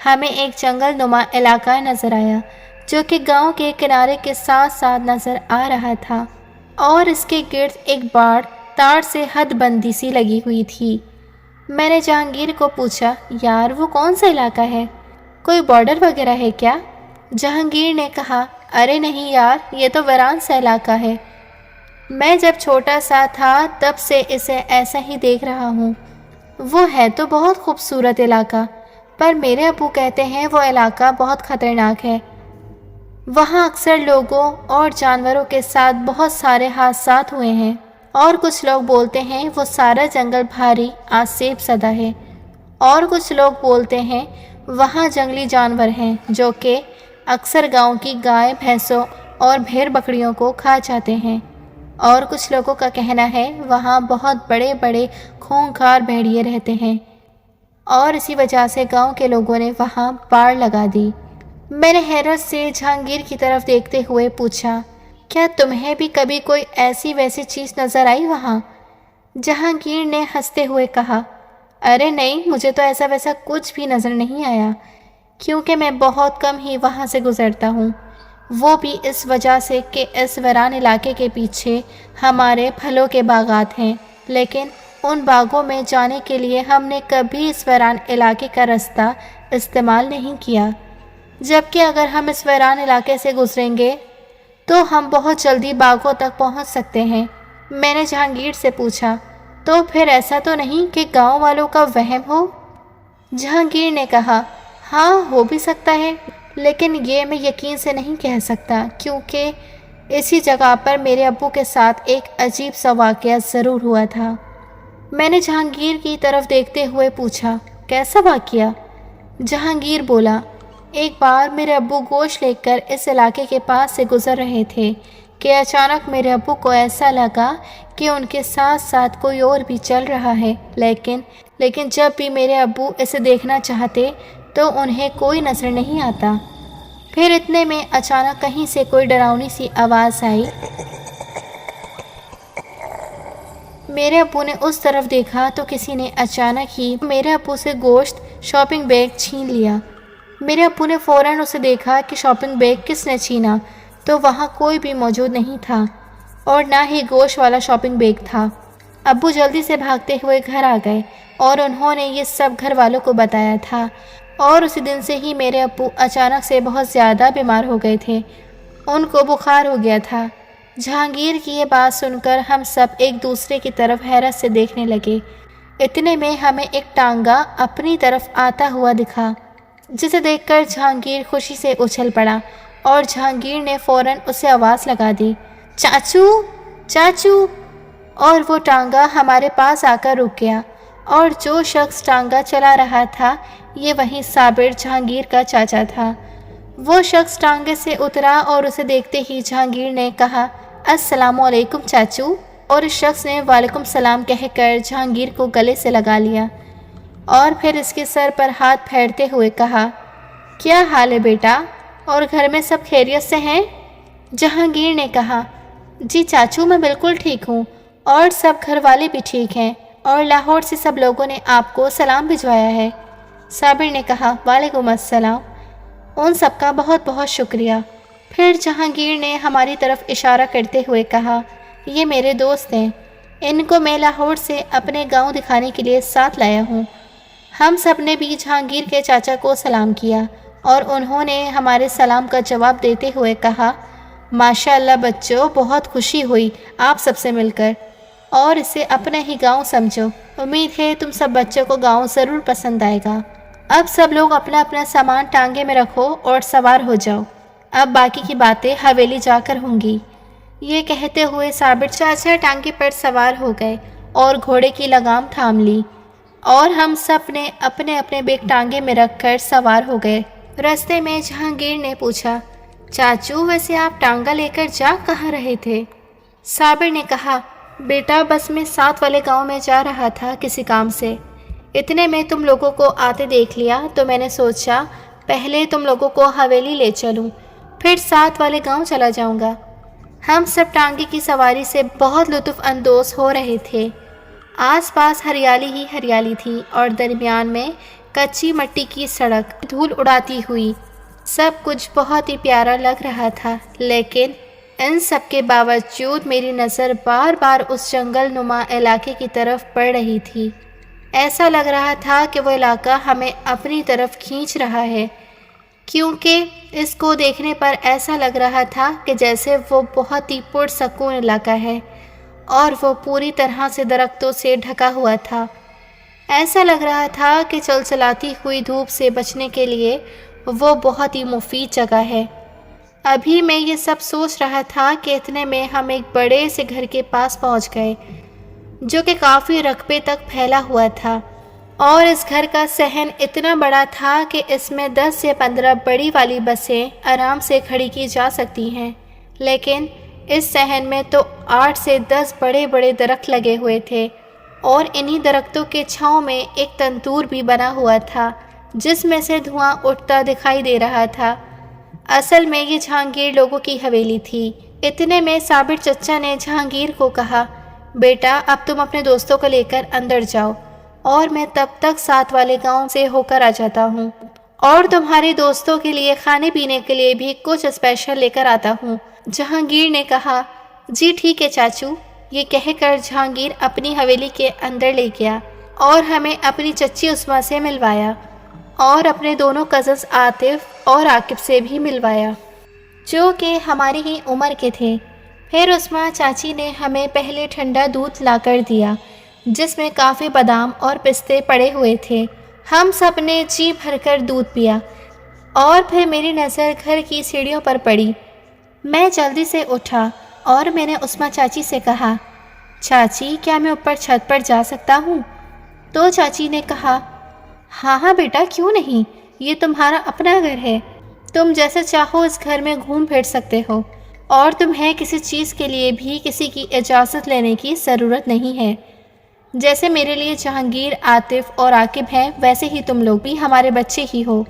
ہمیں ایک جنگل نما علاقہ نظر آیا جو کہ گاؤں کے کنارے کے ساتھ ساتھ نظر آ رہا تھا، اور اس کے گرد ایک باڑ تار سے حد بندی سی لگی ہوئی تھی۔ میں نے جہانگیر کو پوچھا، یار وہ کون سا علاقہ ہے؟ کوئی بارڈر وغیرہ ہے کیا؟ جہانگیر نے کہا، ارے نہیں یار، یہ تو ویران سا علاقہ ہے۔ میں جب چھوٹا سا تھا تب سے اسے ایسا ہی دیکھ رہا ہوں۔ وہ ہے تو بہت خوبصورت علاقہ، پر میرے ابو کہتے ہیں وہ علاقہ بہت خطرناک ہے۔ وہاں اکثر لوگوں اور جانوروں کے ساتھ بہت سارے حادثات ہوئے ہیں، اور کچھ لوگ بولتے ہیں وہ سارا جنگل بھاری آسیب زدہ ہے، اور کچھ لوگ بولتے ہیں وہاں جنگلی جانور ہیں جو کہ اکثر گاؤں کی گائے بھینسوں اور بھیڑ بکریوں کو کھا جاتے ہیں، اور کچھ لوگوں کا کہنا ہے وہاں بہت بڑے بڑے خونخوار بھیڑیے رہتے ہیں، اور اسی وجہ سے گاؤں کے لوگوں نے وہاں باڑ لگا دی۔ میں نے حیرت سے جہانگیر کی طرف دیکھتے ہوئے پوچھا، کیا تمہیں بھی کبھی کوئی ایسی ویسی چیز نظر آئی وہاں؟ جہانگیر نے ہنستے ہوئے کہا، ارے نہیں، مجھے تو ایسا ویسا کچھ بھی نظر نہیں آیا، کیونکہ میں بہت کم ہی وہاں سے گزرتا ہوں، وہ بھی اس وجہ سے کہ اس ویران علاقے کے پیچھے ہمارے پھلوں کے باغات ہیں، لیکن ان باغوں میں جانے کے لیے ہم نے کبھی اس ویران علاقے کا رستہ استعمال نہیں کیا، جبکہ اگر ہم اس ویران علاقے سے گزریں گے تو ہم بہت جلدی باغوں تک پہنچ سکتے ہیں۔ میں نے جہانگیر سے پوچھا، تو پھر ایسا تو نہیں کہ گاؤں والوں کا وہم ہو؟ جہانگیر نے کہا، ہاں ہو بھی سکتا ہے، لیکن یہ میں یقین سے نہیں کہہ سکتا، کیونکہ اسی جگہ پر میرے ابو کے ساتھ ایک عجیب سا واقعہ ضرور ہوا تھا۔ میں نے جہانگیر کی طرف دیکھتے ہوئے پوچھا، کیسا واقعہ؟ جہانگیر بولا، ایک بار میرے ابو گوشت لے کر اس علاقے کے پاس سے گزر رہے تھے کہ اچانک میرے ابو کو ایسا لگا کہ ان کے ساتھ ساتھ کوئی اور بھی چل رہا ہے، لیکن جب بھی میرے ابو اسے دیکھنا چاہتے تو انہیں کوئی نظر نہیں آتا۔ پھر اتنے میں اچانک کہیں سے کوئی ڈراؤنی سی آواز آئی۔ میرے ابو نے اس طرف دیکھا تو کسی نے اچانک ہی میرے ابو سے گوشت شاپنگ بیگ چھین لیا۔ میرے ابو نے فوراً اسے دیکھا کہ شاپنگ بیگ کس نے چھینا، تو وہاں کوئی بھی موجود نہیں تھا، اور نہ ہی گوشت والا شاپنگ بیگ تھا۔ ابو جلدی سے بھاگتے ہوئے گھر آ گئے، اور انہوں نے یہ سب گھر والوں کو بتایا تھا، اور اسی دن سے ہی میرے ابو اچانک سے بہت زیادہ بیمار ہو گئے تھے، ان کو بخار ہو گیا تھا۔ جہانگیر کی یہ بات سن کر ہم سب ایک دوسرے کی طرف حیرت سے دیکھنے لگے۔ اتنے میں ہمیں ایک ٹانگا اپنی طرف آتا ہوا دکھا، جسے دیکھ کر جہانگیر خوشی سے اچھل پڑا، اور جہانگیر نے فوراً اسے آواز لگا دی، چاچو چاچو! اور وہ ٹانگا ہمارے پاس آ کر رک گیا، اور جو شخص ٹانگا چلا رہا تھا یہ وہیں صابر جہانگیر کا چاچا تھا۔ وہ شخص ٹانگے سے اترا اور اسے دیکھتے ہی جہانگیر نے کہا، السلام علیکم چاچو، اور اس شخص نے وعلیکم السلام کہہ کر جہانگیر کو گلے سے لگا لیا، اور پھر اس کے سر پر ہاتھ پھیرتے ہوئے کہا، کیا حال ہے بیٹا، اور گھر میں سب خیریت سے ہیں؟ جہانگیر نے کہا، جی چاچو میں بالکل ٹھیک ہوں، اور سب گھر والے بھی ٹھیک ہیں، اور لاہور سے سب لوگوں نے آپ کو سلام بھجوایا ہے۔ صابر نے کہا، وعلیکم السلام، ان سب کا بہت بہت شکریہ۔ پھر جہانگیر نے ہماری طرف اشارہ کرتے ہوئے کہا، یہ میرے دوست ہیں، ان کو میں لاہور سے اپنے گاؤں دکھانے کے لیے ساتھ لایا ہوں۔ ہم سب نے بھی جہانگیر کے چاچا کو سلام کیا، اور انہوں نے ہمارے سلام کا جواب دیتے ہوئے کہا، ماشاءاللہ بچوں، بہت خوشی ہوئی آپ سب سے مل کر، اور اسے اپنا ہی گاؤں سمجھو۔ امید ہے تم سب بچوں کو گاؤں ضرور پسند آئے گا۔ اب سب لوگ اپنا اپنا سامان ٹانگے میں رکھو اور سوار ہو جاؤ، اب باقی کی باتیں حویلی جا کر ہوں گی۔ یہ کہتے ہوئے صابر چاچا ٹانگے پر سوار ہو گئے اور گھوڑے کی لگام تھام لی، اور ہم سب نے اپنے اپنے بیگ ٹانگے میں رکھ کر سوار ہو گئے۔ راستے میں جہانگیر نے پوچھا، چاچو ویسے آپ ٹانگا لے کر جا کہاں رہے تھے؟ صابر نے کہا، بیٹا بس میں ساتھ والے گاؤں میں جا رہا تھا کسی کام سے، اتنے میں تم لوگوں کو آتے دیکھ لیا تو میں نے سوچا پہلے تم لوگوں کو حویلی لے چلوں، پھر ساتھ والے گاؤں چلا جاؤں گا۔ ہم سب ٹانگے کی سواری سے بہت لطف اندوز ہو رہے تھے۔ آس پاس ہریالی ہی ہریالی تھی، اور درمیان میں کچی مٹی کی سڑک دھول اڑاتی ہوئی، سب کچھ بہت ہی پیارا لگ رہا تھا۔ لیکن ان سب کے باوجود میری نظر بار بار اس جنگل نما علاقے کی طرف پڑ رہی تھی۔ ایسا لگ رہا تھا کہ وہ علاقہ ہمیں اپنی طرف کھینچ رہا ہے، کیونکہ اس کو دیکھنے پر ایسا لگ رہا تھا کہ جیسے وہ بہت ہی پرسکون علاقہ ہے اور وہ پوری طرح سے درختوں سے ڈھکا ہوا تھا۔ ایسا لگ رہا تھا کہ چلچلاتی ہوئی دھوپ سے بچنے کے لیے وہ بہت ہی مفید جگہ ہے۔ ابھی میں یہ سب سوچ رہا تھا کہ اتنے میں ہم ایک بڑے سے گھر کے پاس پہنچ گئے، جو کہ کافی رقبے تک پھیلا ہوا تھا، اور اس گھر کا صحن اتنا بڑا تھا کہ اس میں 10 سے 15 بڑی والی بسیں آرام سے کھڑی کی جا سکتی ہیں۔ لیکن اس صحن میں تو 8 سے 10 بڑے بڑے درخت لگے ہوئے تھے، اور انہی درختوں کے چھاؤں میں ایک تندور بھی بنا ہوا تھا جس میں سے دھواں اٹھتا دکھائی دے رہا تھا۔ اصل میں یہ جہانگیر لوگوں کی حویلی تھی۔ اتنے میں صابر چچا نے جہانگیر کو کہا، بیٹا اب تم اپنے دوستوں کو لے کر اندر جاؤ، اور میں تب تک ساتھ والے گاؤں سے ہو کر آ جاتا ہوں، اور تمہارے دوستوں کے لیے کھانے پینے کے لیے بھی کچھ اسپیشل لے کر آتا ہوں۔ جہانگیر نے کہا، جی ٹھیک ہے چاچو۔ یہ کہہ کر جہانگیر اپنی حویلی کے اندر لے گیا اور ہمیں اپنی چچی عثما سے ملوایا، اور اپنے دونوں کزنز عاطف اور عاقب سے بھی ملوایا، جو کہ ہماری ہی عمر کے تھے۔ پھر عثما چاچی نے ہمیں پہلے ٹھنڈا دودھ لا کر دیا جس میں کافی بادام اور پستے پڑے ہوئے تھے۔ ہم سب نے جی بھر کر دودھ پیا، اور پھر میری نظر گھر کی سیڑھیوں پر پڑی۔ میں جلدی سے اٹھا اور میں نے عثما چاچی سے کہا، چاچی کیا میں اوپر چھت پر جا سکتا ہوں؟ تو چاچی نے کہا، ہاں ہاں بیٹا کیوں نہیں، یہ تمہارا اپنا گھر ہے، تم جیسا چاہو اس گھر میں گھوم پھر سکتے ہو، اور تمہیں کسی چیز کے لیے بھی کسی کی اجازت لینے کی ضرورت نہیں ہے۔ جیسے میرے لیے جہانگیر، عاطف اور عاقب ہیں، ویسے ہی تم لوگ بھی ہمارے بچے ہی ہو۔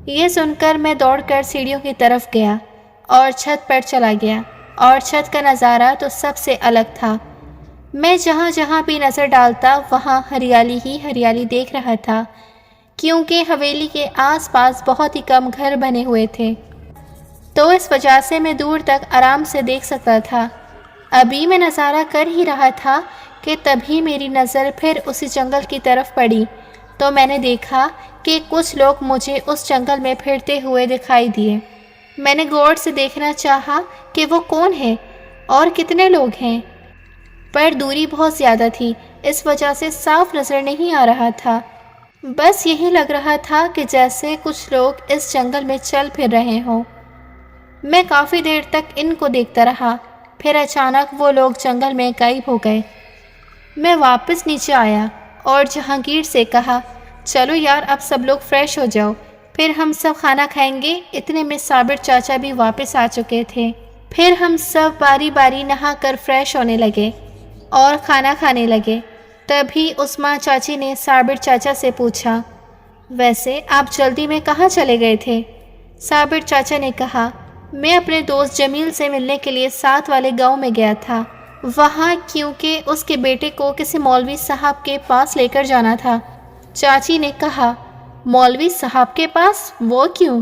یہ سن کر میں دوڑ کر سیڑھیوں کی طرف گیا اور چھت پر چلا گیا، اور چھت کا نظارہ تو سب سے الگ تھا۔ میں جہاں جہاں بھی نظر ڈالتا وہاں ہریالی ہی ہریالی دیکھ رہا تھا، کیونکہ حویلی کے آس پاس بہت ہی کم گھر بنے ہوئے تھے، تو اس وجہ سے میں دور تک آرام سے دیکھ سکتا تھا۔ ابھی میں نظارہ کر ہی رہا تھا کہ تبھی میری نظر پھر اسی جنگل کی طرف پڑی، تو میں نے دیکھا کہ کچھ لوگ مجھے اس جنگل میں پھرتے ہوئے دکھائی دیے۔ میں نے غور سے دیکھنا چاہا کہ وہ کون ہے اور کتنے لوگ ہیں، پر دوری بہت زیادہ تھی، اس وجہ سے صاف نظر نہیں آ رہا تھا۔ بس یہی لگ رہا تھا کہ جیسے کچھ لوگ اس جنگل میں چل پھر رہے ہوں۔ میں کافی دیر تک ان کو دیکھتا رہا، پھر اچانک وہ لوگ جنگل میں غائب ہو گئے۔ میں واپس نیچے آیا اور جہانگیر سے کہا، چلو یار اب سب لوگ فریش ہو جاؤ، پھر ہم سب کھانا کھائیں گے۔ اتنے میں صابر چاچا بھی واپس آ چکے تھے۔ پھر ہم سب باری باری نہا کر فریش ہونے لگے اور کھانا کھانے لگے۔ تبھی عثما چاچی نے صابر چاچا سے پوچھا، ویسے آپ جلدی میں کہاں چلے گئے تھے؟ صابر چاچا نے کہا، میں اپنے دوست جمیل سے ملنے کے لیے ساتھ والے گاؤں میں گیا تھا، وہاں کیونکہ اس کے بیٹے کو کسی مولوی صاحب کے پاس لے کر جانا تھا۔ چاچی نے کہا، مولوی صاحب کے پاس؟ وہ کیوں؟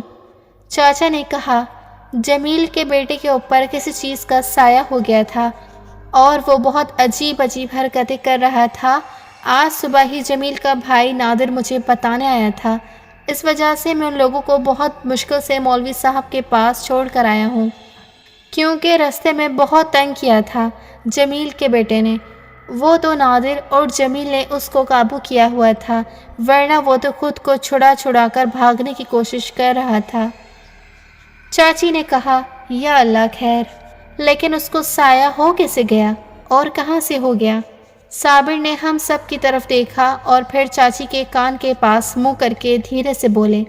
چاچا نے کہا، جمیل کے بیٹے کے اوپر کسی چیز کا سایہ ہو گیا تھا، اور وہ بہت عجیب عجیب حرکتیں کر رہا تھا۔ آج صبح ہی جمیل کا بھائی نادر مجھے بتانے آیا تھا، اس وجہ سے میں ان لوگوں کو بہت مشکل سے مولوی صاحب کے پاس چھوڑ کر آیا ہوں، کیونکہ راستے میں بہت تنگ کیا تھا جمیل کے بیٹے نے۔ وہ تو نادر اور جمیل نے اس کو قابو کیا ہوا تھا، ورنہ وہ تو خود کو چھڑا کر بھاگنے کی کوشش کر رہا تھا۔ چاچی نے کہا، یا اللہ خیر، لیکن اس کو سایہ ہو کیسے گیا اور کہاں سے ہو گیا؟ صابر نے ہم سب کی طرف دیکھا اور پھر چاچی کے کان کے پاس منہ کر کے دھیرے سے بولے،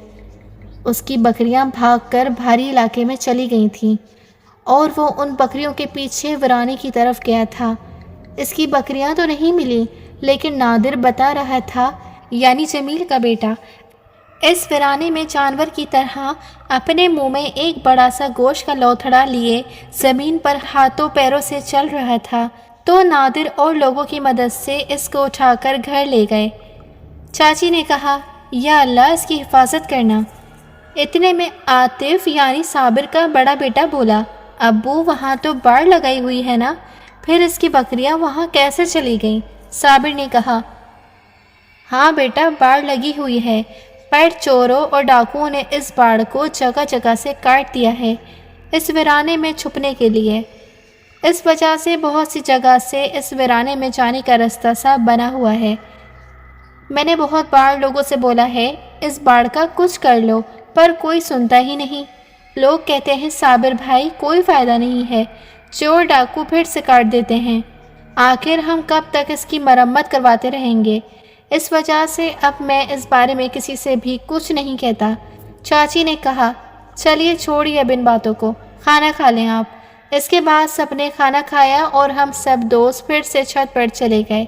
اس کی بکریاں بھاگ کر بھاری علاقے میں چلی گئی تھیں، اور وہ ان بکریوں کے پیچھے ورانے کی طرف گیا تھا۔ اس کی بکریاں تو نہیں ملی، لیکن نادر بتا رہا تھا، یعنی جمیل کا بیٹا، اس ویرانے میں جانور کی طرح اپنے منہ میں ایک بڑا سا گوشت کا لوتھڑا لیے زمین پر ہاتھوں پیروں سے چل رہا تھا، تو نادر اور لوگوں کی مدد سے اس کو اٹھا کر گھر لے گئے۔ چاچی نے کہا، یا اللہ اس کی حفاظت کرنا۔ اتنے میں عاطف یعنی صابر کا بڑا بیٹا بولا، ابو وہاں تو باڑ لگائی ہوئی ہے نا، پھر اس کی بکریاں وہاں کیسے چلی گئیں؟ صابر نے کہا، ہاں بیٹا باڑ لگی ہوئی ہے، پر چوروں اور ڈاکوؤں نے اس باڑ کو جگہ جگہ سے کاٹ دیا ہے اس ویرانے میں چھپنے کے لیے۔ اس وجہ سے بہت سی جگہ سے اس ویرانے میں جانے کا راستہ سا بنا ہوا ہے۔ میں نے بہت بار لوگوں سے بولا ہے اس باڑ کا کچھ کر لو، پر کوئی سنتا ہی نہیں۔ لوگ کہتے ہیں صابر بھائی کوئی فائدہ نہیں ہے، چور ڈاکو پھر سے کاٹ دیتے ہیں۔ آخر ہم کب تک اس کی مرمت کرواتے رہیں گے؟ اس وجہ سے اب میں اس بارے میں کسی سے بھی کچھ نہیں کہتا۔ چاچی نے کہا، چلیے چھوڑیے اب ان باتوں کو، کھانا کھا لیں آپ۔ اس کے بعد سب نے کھانا کھایا اور ہم سب دوست پھر سے چھت پر چلے گئے۔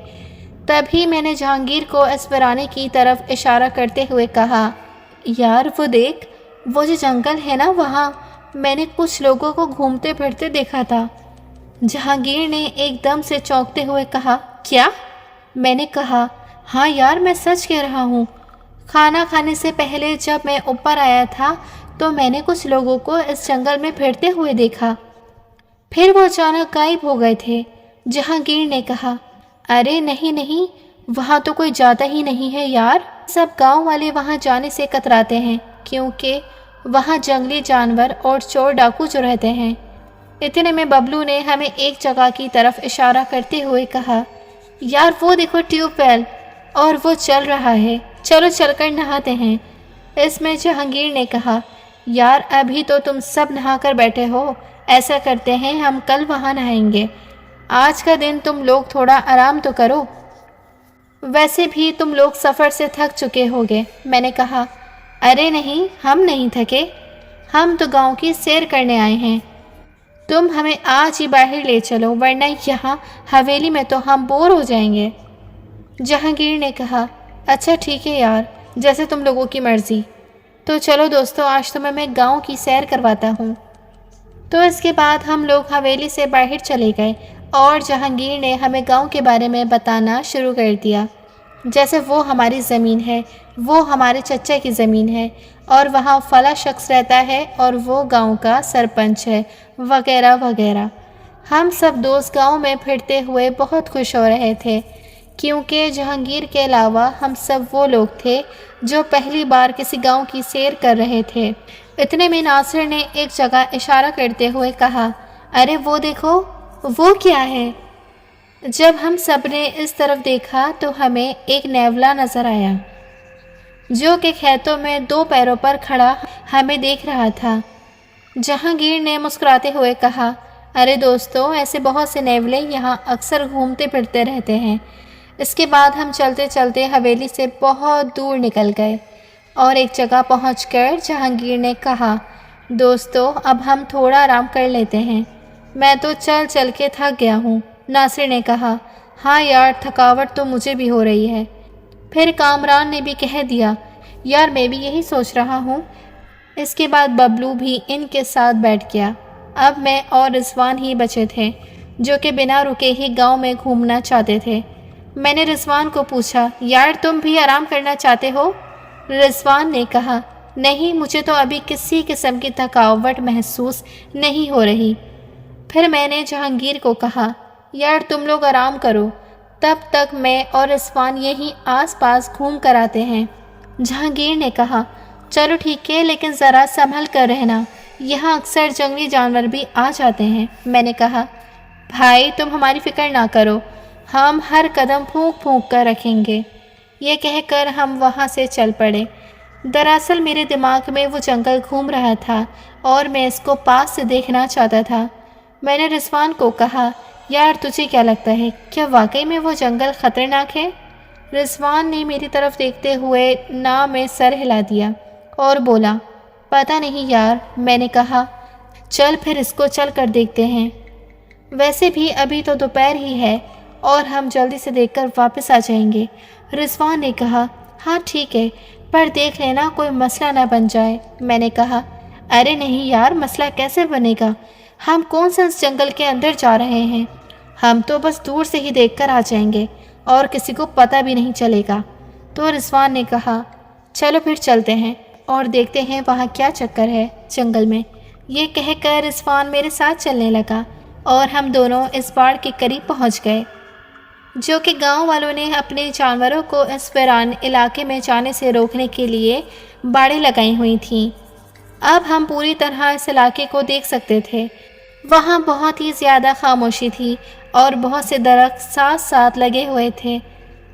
تبھی میں نے جہانگیر کو اس ویرانے کی طرف اشارہ کرتے ہوئے کہا، یار وہ دیکھ، وہ جو جنگل ہے نا وہاں میں نے کچھ لوگوں کو گھومتے پھرتے دیکھا تھا۔ جہانگیر نے ایک دم سے چونکتے ہوئے کہا، کیا؟ میں نے کہا، ہاں یار میں سچ کہہ رہا ہوں، کھانا کھانے سے پہلے جب میں اوپر آیا تھا تو میں نے کچھ لوگوں کو اس جنگل میں پھرتے ہوئے دیکھا، پھر وہ اچانک غائب ہو گئے تھے۔ جہانگیر نے کہا، ارے نہیں نہیں، وہاں تو کوئی جاتا ہی نہیں ہے یار، سب گاؤں والے وہاں جانے سے کتراتے ہیں کیونکہ وہاں جنگلی جانور اور چور ڈاکو جو رہتے ہیں۔ اتنے میں ببلو نے ہمیں ایک جگہ کی طرف اشارہ کرتے ہوئے کہا، یار وہ دیکھو ٹیوب ویل، اور وہ چل رہا ہے، چلو چل کر نہاتے ہیں۔ اس میں جہانگیر نے کہا، یار ابھی تو تم سب نہا کر بیٹھے ہو، ایسا کرتے ہیں ہم کل وہاں نہائیں گے، آج کا دن تم لوگ تھوڑا آرام تو کرو، ویسے بھی تم لوگ سفر سے تھک چکے ہوگے۔ میں نے کہا، ارے نہیں ہم نہیں تھکے، ہم تو گاؤں کی سیر کرنے آئے ہیں، تم ہمیں آج ہی باہر لے چلو ورنہ یہاں حویلی میں تو ہم بور ہو جائیں گے۔ جہانگیر نے کہا، اچھا ٹھیک ہے یار، جیسے تم لوگوں کی مرضی، تو چلو دوستو آج تمہیں میں گاؤں کی سیر کرواتا ہوں۔ تو اس کے بعد ہم لوگ حویلی سے باہر چلے گئے اور جہانگیر نے ہمیں گاؤں کے بارے میں بتانا شروع کر دیا، جیسے وہ ہماری زمین ہے، وہ ہمارے چچا کی زمین ہے اور وہاں فلاں شخص رہتا ہے اور وہ گاؤں کا سرپنچ ہے، وغیرہ وغیرہ۔ ہم سب دوست گاؤں میں پھرتے ہوئے بہت خوش ہو رہے تھے کیونکہ جہانگیر کے علاوہ ہم سب وہ لوگ تھے جو پہلی بار کسی گاؤں کی سیر کر رہے تھے۔ اتنے میں ناصر نے ایک جگہ اشارہ کرتے ہوئے کہا، ارے وہ دیکھو، وہ کیا ہے؟ جب ہم سب نے اس طرف دیکھا تو ہمیں ایک نیولا نظر آیا جو کہ کھیتوں میں دو پیروں پر کھڑا ہمیں دیکھ رہا تھا۔ جہانگیر نے مسکراتے ہوئے کہا، ارے دوستو ایسے بہت سے نیولے یہاں اکثر گھومتے پھرتے رہتے ہیں۔ اس کے بعد ہم چلتے چلتے حویلی سے بہت دور نکل گئے اور ایک جگہ پہنچ کر جہانگیر نے کہا، دوستو اب ہم تھوڑا آرام کر لیتے ہیں، میں تو چل چل کے تھک گیا ہوں۔ ناصر نے کہا، ہاں یار تھکاوٹ تو مجھے بھی ہو رہی ہے۔ پھر کامران نے بھی کہہ دیا، یار میں بھی یہی سوچ رہا ہوں۔ اس کے بعد ببلو بھی ان کے ساتھ بیٹھ گیا۔ اب میں اور رضوان ہی بچے تھے جو کہ بنا رکے ہی گاؤں میں گھومنا چاہتے تھے۔ میں نے رضوان کو پوچھا، یار تم بھی آرام کرنا چاہتے ہو؟ رضوان نے کہا، نہیں مجھے تو ابھی کسی قسم کی تھکاوٹ محسوس نہیں ہو رہی۔ پھر میں نے جہانگیر کو کہا، یار تم لوگ آرام کرو، تب تک میں اور رضوان یہیں آس پاس گھوم کر آتے ہیں۔ جہانگیر نے کہا، چلو ٹھیک ہے لیکن ذرا سنبھل کر رہنا، یہاں اکثر جنگلی جانور بھی آ جاتے ہیں۔ میں نے کہا، بھائی تم ہماری فکر نہ کرو، ہم ہر قدم پھونک پھونک کر رکھیں گے۔ یہ کہہ کر ہم وہاں سے چل پڑے۔ دراصل میرے دماغ میں وہ جنگل گھوم رہا تھا اور میں اس کو پاس سے دیکھنا چاہتا تھا۔ میں نے رضوان کو کہا، یار تجھے کیا لگتا ہے، کیا واقعی میں وہ جنگل خطرناک ہے؟ رضوان نے میری طرف دیکھتے ہوئے نا میں سر ہلا دیا اور بولا، پتہ نہیں یار۔ میں نے کہا، چل پھر اس کو چل کر دیکھتے ہیں، ویسے بھی ابھی تو دوپہر ہی ہے اور ہم جلدی سے دیکھ کر واپس آ جائیں گے۔ رضوان نے کہا، ہاں ٹھیک ہے، پر دیکھ لینا کوئی مسئلہ نہ بن جائے۔ میں نے کہا، ارے نہیں یار مسئلہ کیسے بنے گا، ہم کون سا اس جنگل کے اندر جا رہے ہیں، ہم تو بس دور سے ہی دیکھ کر آ جائیں گے اور کسی کو پتہ بھی نہیں چلے گا۔ تو رضوان نے کہا، چلو پھر چلتے ہیں اور دیکھتے ہیں وہاں کیا چکر ہے جنگل میں۔ یہ کہہ کر رضوان میرے ساتھ چلنے لگا اور ہم دونوں اس باڑ کے قریب پہنچ گئے جو کہ گاؤں والوں نے اپنے جانوروں کو اس ویران علاقے میں جانے سے روکنے کے لیے باڑیں لگائی ہوئی تھیں۔ اب ہم پوری طرح اس علاقے کو دیکھ سکتے تھے۔ وہاں بہت ہی زیادہ خاموشی تھی اور بہت سے درخت ساتھ ساتھ لگے ہوئے تھے۔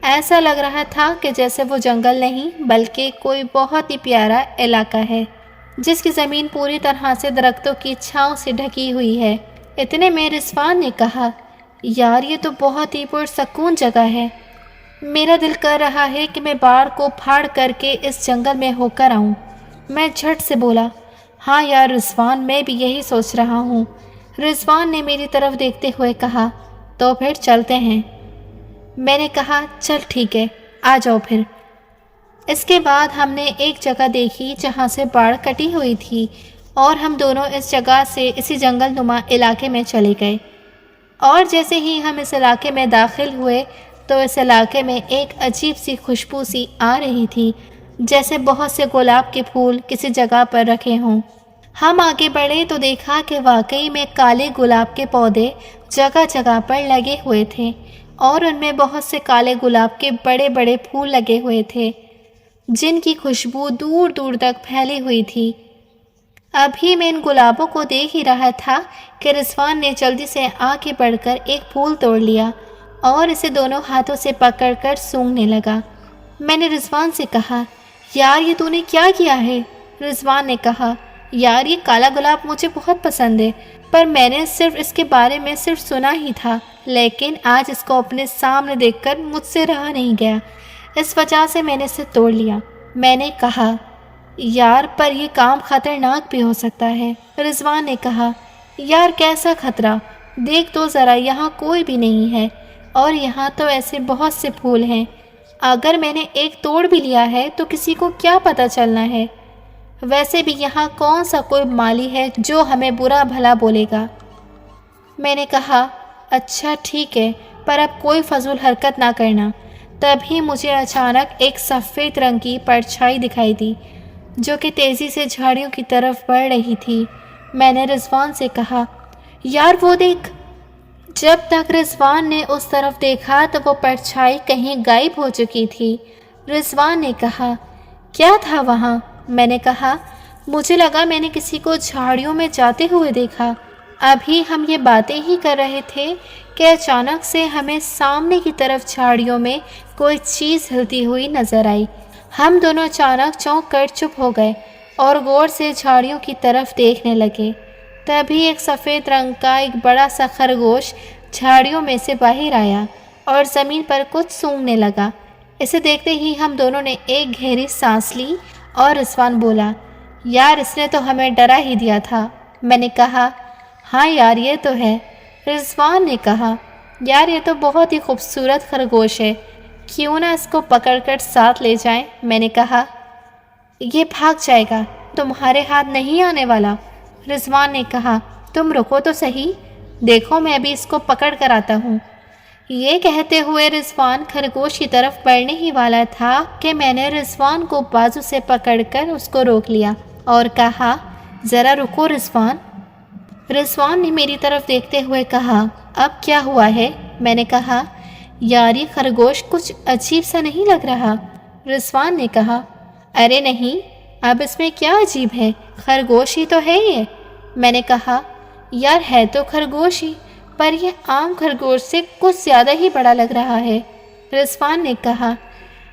ایسا لگ رہا تھا کہ جیسے وہ جنگل نہیں بلکہ کوئی بہت ہی پیارا علاقہ ہے جس کی زمین پوری طرح سے درختوں کی چھاؤں سے ڈھکی ہوئی ہے۔ اتنے میں رضوان نے کہا، یار یہ تو بہت ہی پرسکون جگہ ہے۔ میرا دل کر رہا ہے کہ میں باڑ کو پھاڑ کر کے اس جنگل میں ہو کر آؤں۔ میں جھٹ سے بولا، ہاں یار رضوان، میں بھی یہی سوچ رہا ہوں۔ رضوان نے میری طرف دیکھتے ہوئے کہا، تو پھر چلتے ہیں۔ میں نے کہا، چل ٹھیک ہے، آ جاؤ پھر۔ اس کے بعد ہم نے ایک جگہ دیکھی جہاں سے باڑ کٹی ہوئی تھی اور ہم دونوں اس جگہ سے اسی جنگل نما علاقے میں چلے گئے۔ اور جیسے ہی ہم اس علاقے میں داخل ہوئے تو اس علاقے میں ایک عجیب سی خوشبو سی آ رہی تھی، جیسے بہت سے گلاب کے پھول کسی جگہ پر رکھے ہوں۔ ہم آگے بڑھے تو دیکھا کہ واقعی میں کالے گلاب کے پودے جگہ جگہ پر لگے ہوئے تھے اور ان میں بہت سے کالے گلاب کے بڑے بڑے پھول لگے ہوئے تھے جن کی خوشبو دور دور تک پھیلی ہوئی تھی۔ ابھی میں ان گلابوں کو دیکھ ہی رہا تھا کہ رضوان نے جلدی سے آگے بڑھ کر ایک پھول توڑ لیا اور اسے دونوں ہاتھوں سے پکڑ کر سونگھنے لگا۔ میں نے رضوان سے کہا، یار یہ تو نے کیا کیا ہے؟ رضوان نے کہا، یار یہ کالا گلاب مجھے بہت پسند ہے، پر میں نے صرف اس کے بارے میں سنا ہی تھا، لیکن آج اس کو اپنے سامنے دیکھ کر مجھ سے رہا نہیں گیا، اس وجہ سے میں نے اسے توڑ لیا۔ میں نے کہا، یار پر یہ کام خطرناک بھی ہو سکتا ہے۔ رضوان نے کہا، یار کیسا خطرہ؟ دیکھ تو ذرا، یہاں کوئی بھی نہیں ہے اور یہاں تو ایسے بہت سے پھول ہیں، اگر میں نے ایک توڑ بھی لیا ہے تو کسی کو کیا پتہ چلنا ہے؟ ویسے بھی یہاں کون سا کوئی مالی ہے جو ہمیں برا بھلا بولے گا؟ میں نے کہا، اچھا ٹھیک ہے، پر اب کوئی فضول حرکت نہ کرنا۔ تبھی مجھے اچانک ایک سفید رنگ کی پرچھائی دکھائی دی جو کہ تیزی سے جھاڑیوں کی طرف بڑھ رہی تھی۔ میں نے رضوان سے کہا، یار وہ دیکھ۔ جب تک رضوان نے اس طرف دیکھا تو وہ پرچھائی کہیں غائب ہو چکی تھی۔ رضوان نے کہا، کیا تھا وہاں؟ میں نے کہا، مجھے لگا میں نے کسی کو جھاڑیوں میں جاتے ہوئے دیکھا۔ ابھی ہم یہ باتیں ہی کر رہے تھے کہ اچانک سے ہمیں سامنے کی طرف جھاڑیوں میں کوئی چیز ہلتی ہوئی نظر آئی۔ ہم دونوں اچانک چونک کر چپ ہو گئے اور غور سے جھاڑیوں کی طرف دیکھنے لگے۔ تبھی ایک سفید رنگ کا ایک بڑا سا خرگوش جھاڑیوں میں سے باہر آیا اور زمین پر کچھ سونگھنے لگا۔ اسے دیکھتے ہی ہم دونوں نے ایک گہری سانس لی اور رضوان بولا، یار اس نے تو ہمیں ڈرا ہی دیا تھا۔ میں نے کہا، ہاں یار یہ تو ہے۔ رضوان نے کہا، یار یہ تو بہت ہی خوبصورت خرگوش ہے، کیوں نہ اس کو پکڑ کر ساتھ لے جائیں؟ میں نے کہا، یہ بھاگ جائے گا، تمہارے ہاتھ نہیں آنے والا۔ رضوان نے کہا، تم رکو تو صحیح، دیکھو میں ابھی اس کو پکڑ کر آتا ہوں۔ یہ کہتے ہوئے رضوان خرگوش کی طرف بڑھنے ہی والا تھا کہ میں نے رضوان کو بازو سے پکڑ کر اس کو روک لیا اور کہا، ذرا رکو رضوان۔ رضوان نے میری طرف دیکھتے ہوئے کہا، اب کیا ہوا ہے؟ میں نے کہا، یار یہ خرگوش کچھ عجیب سا نہیں لگ رہا؟ رضوان نے کہا، ارے نہیں، اب اس میں کیا عجیب ہے، خرگوش ہی تو ہے یہ۔ میں نے کہا، یار ہے تو خرگوش ہی، پر یہ عام خرگوش سے کچھ زیادہ ہی بڑا لگ رہا ہے۔ رضوان نے کہا،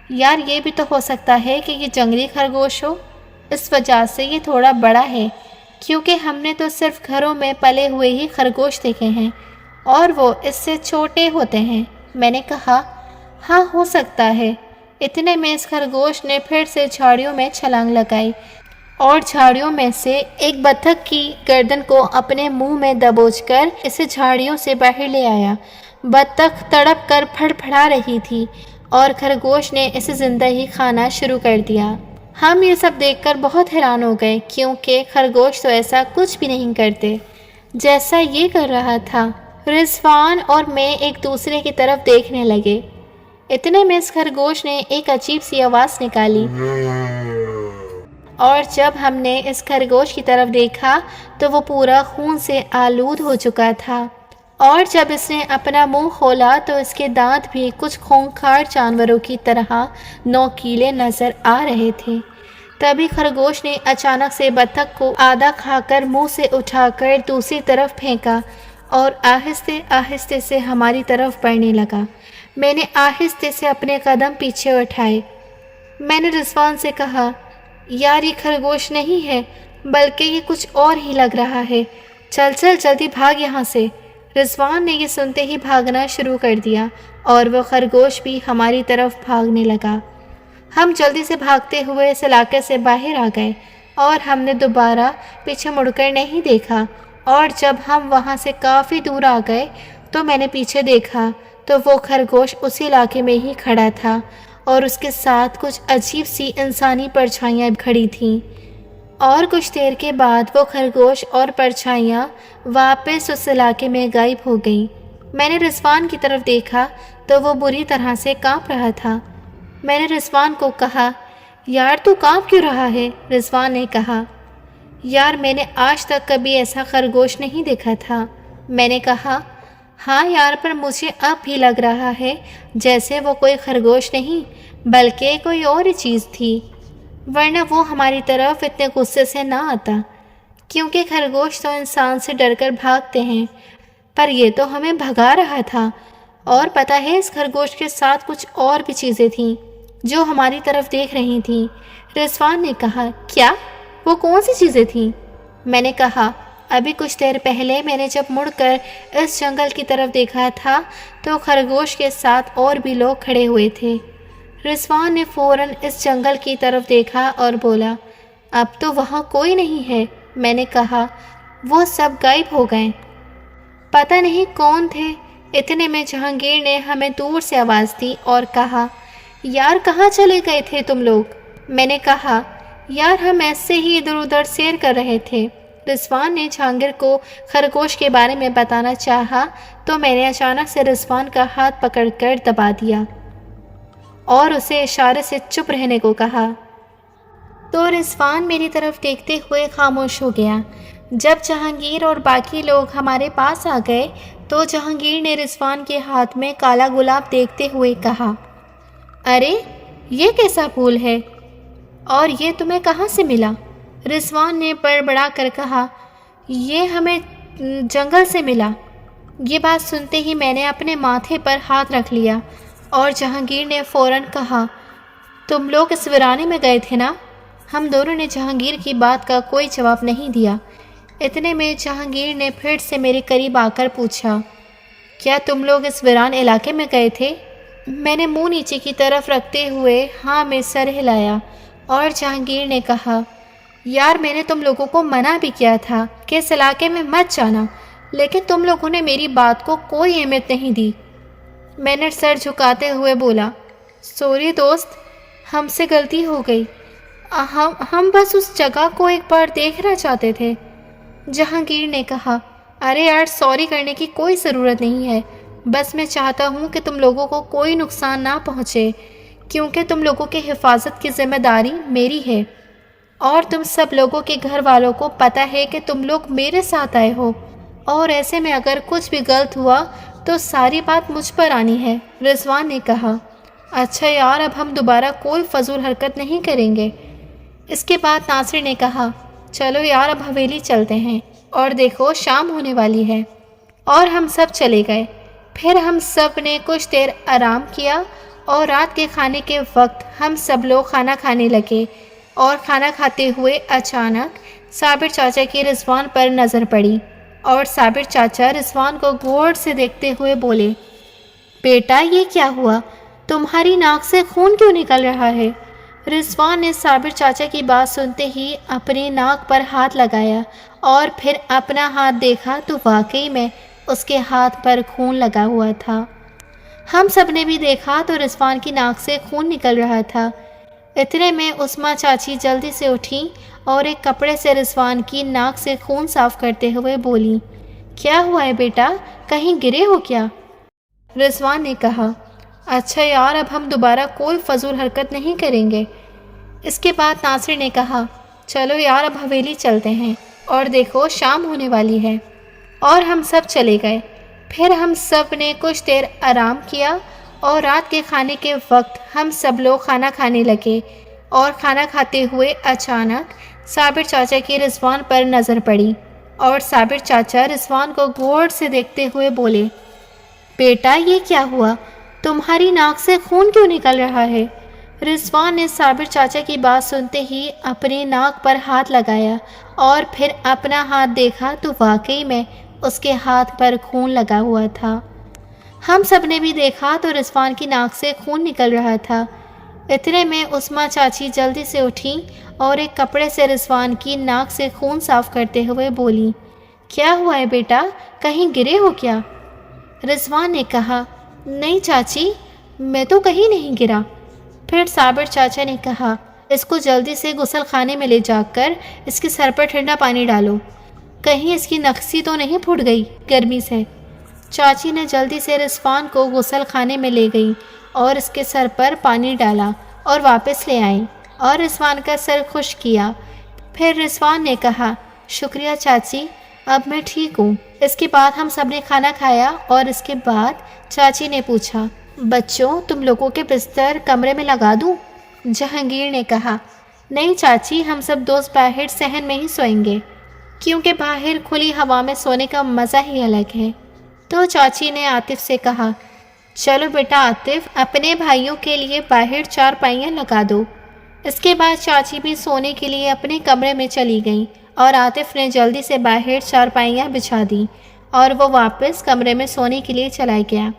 یار یہ بھی تو ہو سکتا ہے کہ یہ جنگلی خرگوش ہو، اس وجہ سے یہ تھوڑا بڑا ہے، کیونکہ ہم نے تو صرف گھروں میں پلے ہوئے ہی خرگوش دیکھے ہیں اور وہ اس سے چھوٹے ہوتے ہیں۔ میں نے کہا، ہاں ہو سکتا ہے۔ اتنے میں اس خرگوش نے پھر سے جھاڑیوں میں چھلانگ لگائی اور جھاڑیوں میں سے ایک بطخ کی گردن کو اپنے منہ میں دبوچ کر اسے جھاڑیوں سے باہر لے آیا۔ بطخ تڑپ کر پھڑ پھڑا رہی تھی اور خرگوش نے اسے زندہ ہی کھانا شروع کر دیا۔ ہم یہ سب دیکھ کر بہت حیران ہو گئے، کیونکہ خرگوش تو ایسا کچھ بھی نہیں کرتے جیسا یہ کر رہا تھا۔ رضوان اور میں ایک دوسرے کی طرف دیکھنے لگے۔ اتنے میں اس خرگوش نے ایک عجیب سی آواز نکالی اور جب ہم نے اس خرگوش کی طرف دیکھا تو وہ پورا خون سے آلود ہو چکا تھا، اور جب اس نے اپنا منہ کھولا تو اس کے دانت بھی کچھ خونخوار جانوروں کی طرح نوکیلے نظر آ رہے تھے۔ تبھی خرگوش نے اچانک سے بطخ کو آدھا کھا کر منہ سے اٹھا کر دوسری طرف پھینکا اور آہستہ آہستہ سے ہماری طرف بڑھنے لگا۔ میں نے آہستہ سے اپنے قدم پیچھے اٹھائے۔ میں نے رضوان سے کہا، یار یہ خرگوش نہیں ہے بلکہ یہ کچھ اور ہی لگ رہا ہے، چل چل جلدی بھاگ یہاں سے۔ رضوان نے یہ سنتے ہی بھاگنا شروع کر دیا اور وہ خرگوش بھی ہماری طرف بھاگنے لگا۔ ہم جلدی سے بھاگتے ہوئے اس علاقے سے باہر آ گئے اور ہم نے دوبارہ پیچھے مڑ کر نہیں دیکھا، اور جب ہم وہاں سے کافی دور آ گئے تو میں نے پیچھے دیکھا تو وہ خرگوش اسی علاقے میں ہی کھڑا تھا اور اس کے ساتھ کچھ عجیب سی انسانی پرچھائیاں کھڑی تھیں، اور کچھ دیر کے بعد وہ خرگوش اور پرچھائیاں واپس اس علاقے میں غائب ہو گئیں۔ میں نے رضوان کی طرف دیکھا تو وہ بری طرح سے کانپ رہا تھا۔ میں نے رضوان کو کہا، یار تو کانپ کیوں رہا ہے؟ رضوان نے کہا، یار میں نے آج تک کبھی ایسا خرگوش نہیں دیکھا تھا۔ میں نے کہا، ہاں یار، پر مجھے اب بھی لگ رہا ہے جیسے وہ کوئی خرگوش نہیں بلکہ کوئی اور ہی چیز تھی، ورنہ وہ ہماری طرف اتنے غصے سے نہ آتا، کیونکہ خرگوش تو انسان سے ڈر کر بھاگتے ہیں، پر یہ تو ہمیں بھگا رہا تھا، اور پتہ ہے اس خرگوش کے ساتھ کچھ اور بھی چیزیں تھیں جو ہماری طرف دیکھ رہی تھیں۔ رضوان نے کہا، کیا؟ وہ کون سی چیزیں تھیں؟ میں نے کہا، ابھی کچھ دیر پہلے میں نے جب مڑ کر اس جنگل کی طرف دیکھا تھا تو خرگوش کے ساتھ اور بھی لوگ کھڑے ہوئے تھے۔ رضوان نے فوراً اس جنگل کی طرف دیکھا اور بولا، اب تو وہاں کوئی نہیں ہے۔ میں نے کہا، وہ سب غائب ہو گئے، پتہ نہیں کون تھے۔ اتنے میں جہانگیر نے ہمیں دور سے آواز دی اور کہا، یار کہاں چلے گئے تھے تم لوگ؟ میں نے کہا، یار ہم ایسے ہی ادھر ادھر سیر کر رہے تھے۔ رضوان نے جہانگیر کو خرگوش کے بارے میں بتانا چاہا تو میں نے اچانک سے رضوان کا ہاتھ پکڑ کر دبا دیا اور اسے اشارے سے چپ رہنے کو کہا، تو رضوان میری طرف دیکھتے ہوئے خاموش ہو گیا۔ جب جہانگیر اور باقی لوگ ہمارے پاس آ گئے تو جہانگیر نے رضوان کے ہاتھ میں کالا گلاب دیکھتے ہوئے کہا، ارے یہ کیسا پھول ہے اور یہ تمہیں کہاں سے ملا؟ رضوان نے بڑبڑا کر کہا، یہ ہمیں جنگل سے ملا۔ یہ بات سنتے ہی میں نے اپنے ماتھے پر ہاتھ رکھ لیا اور جہانگیر نے فوراً کہا، تم لوگ اس ویرانے میں گئے تھے نا؟ ہم دونوں نے جہانگیر کی بات کا کوئی جواب نہیں دیا۔ اتنے میں جہانگیر نے پھر سے میرے قریب آ کر پوچھا، کیا تم لوگ اس ویران علاقے میں گئے تھے؟ میں نے منہ نیچے کی طرف رکھتے ہوئے ہاں میں سر ہلایا اور جہانگیر نے کہا، یار میں نے تم لوگوں کو منع بھی کیا تھا کہ اس علاقے میں مت جانا، لیکن تم لوگوں نے میری بات کو کوئی اہمیت نہیں دی۔ میں نے سر جھکاتے ہوئے بولا، سوری دوست، ہم سے غلطی ہو گئی، ہم بس اس جگہ کو ایک بار دیکھنا چاہتے تھے۔ جہانگیر نے کہا، ارے یار سوری کرنے کی کوئی ضرورت نہیں ہے، بس میں چاہتا ہوں کہ تم لوگوں کو کوئی نقصان نہ پہنچے، کیونکہ تم لوگوں کی حفاظت کی ذمہ داری میری ہے، اور تم سب لوگوں کے گھر والوں کو پتہ ہے کہ تم لوگ میرے ساتھ آئے ہو، اور ایسے میں اگر کچھ بھی غلط ہوا تو ساری بات مجھ پر آنی ہے۔ رضوان نے کہا، اچھا یار اب ہم دوبارہ کوئی فضول حرکت نہیں کریں گے۔ اس کے بعد ناصر نے کہا، چلو یار اب حویلی چلتے ہیں، اور دیکھو شام ہونے والی ہے، اور ہم سب چلے گئے۔ پھر ہم سب نے کچھ دیر آرام کیا اور رات کے کھانے کے وقت ہم سب لوگ کھانا کھانے لگے، اور کھانا کھاتے ہوئے اچانک صابر چاچا کی رضوان پر نظر پڑی، اور صابر چاچا رضوان کو غور سے دیکھتے ہوئے بولے، بیٹا یہ کیا ہوا؟ تمہاری ناک سے خون کیوں نکل رہا ہے؟ رضوان نے صابر چاچا کی بات سنتے ہی اپنی ناک پر ہاتھ لگایا اور پھر اپنا ہاتھ دیکھا تو واقعی میں اس کے ہاتھ پر خون لگا ہوا تھا۔ ہم سب نے بھی دیکھا تو رضوان کی ناک سے خون نکل رہا تھا۔ اتنے میں عثمہ چاچی جلدی سے اٹھی اور ایک کپڑے سے رضوان کی ناک سے خون صاف کرتے ہوئے بولی، کیا ہوا ہے بیٹا، کہیں گرے ہو کیا؟ رضوان نے کہا، اچھا یار، اب ہم دوبارہ کوئی فضول حرکت نہیں کریں گے۔ اس کے بعد ناصر نے کہا چلو یار اب حویلی چلتے ہیں، اور دیکھو شام ہونے والی ہے۔ اور ہم سب چلے گئے۔ پھر ہم سب نے کچھ دیر آرام کیا اور رات کے کھانے کے وقت ہم سب لوگ کھانا کھانے لگے، اور کھانا کھاتے ہوئے اچانک صابر چاچا کی رضوان پر نظر پڑی، اور صابر چاچا رضوان کو غور سے دیکھتے ہوئے بولے بیٹا یہ کیا ہوا؟ تمہاری ناک سے خون کیوں نکل رہا ہے؟ رضوان نے صابر چاچا کی بات سنتے ہی اپنی ناک پر ہاتھ لگایا اور پھر اپنا ہاتھ دیکھا تو واقعی میں اس کے ہاتھ پر خون لگا ہوا تھا۔ ہم سب نے بھی دیکھا تو رضوان کی ناک سے خون نکل رہا تھا۔ اتنے میں عثمہ چاچی جلدی سے اٹھی اور ایک کپڑے سے رضوان کی ناک سے خون صاف کرتے ہوئے بولی کیا ہوا ہے بیٹا، کہیں گرے ہو کیا؟ رضوان نے کہا نہیں چاچی، میں تو کہیں نہیں گرا۔ پھر صابر چاچا نے کہا اس کو جلدی سے غسل خانے میں لے جا کر اس کے سر پر ٹھنڈا پانی ڈالو، کہیں اس کی نکسی تو نہیں پھوٹ گئی گرمی سے۔ چاچی نے جلدی سے رضوان کو غسل خانے میں لے گئی اور اس کے سر پر پانی ڈالا اور واپس لے آئی اور رضوان کا سر خشک کیا۔ پھر رضوان نے کہا شکریہ چاچی، اب میں ٹھیک ہوں۔ اس کے بعد ہم سب نے کھانا کھایا اور اس کے بعد چاچی نے پوچھا بچوں تم لوگوں کے بستر کمرے میں لگا دوں؟ جہانگیر نے کہا نہیں چاچی، ہم سب دوست باہر صحن میں ہی سوئیں گے، کیونکہ باہر کھلی ہوا میں سونے کا مزہ ہی الگ ہے۔ تو چاچی نے عاطف سے کہا چلو بیٹا عاطف، اپنے بھائیوں کے لیے باہر چارپائیاں لگا دو۔ اس کے بعد چاچی بھی سونے کے لیے اپنے کمرے میں چلی گئیں اور عاطف نے جلدی سے باہر چارپائیاں بچھا دیں اور وہ واپس کمرے میں سونے کے لیے چلا گیا،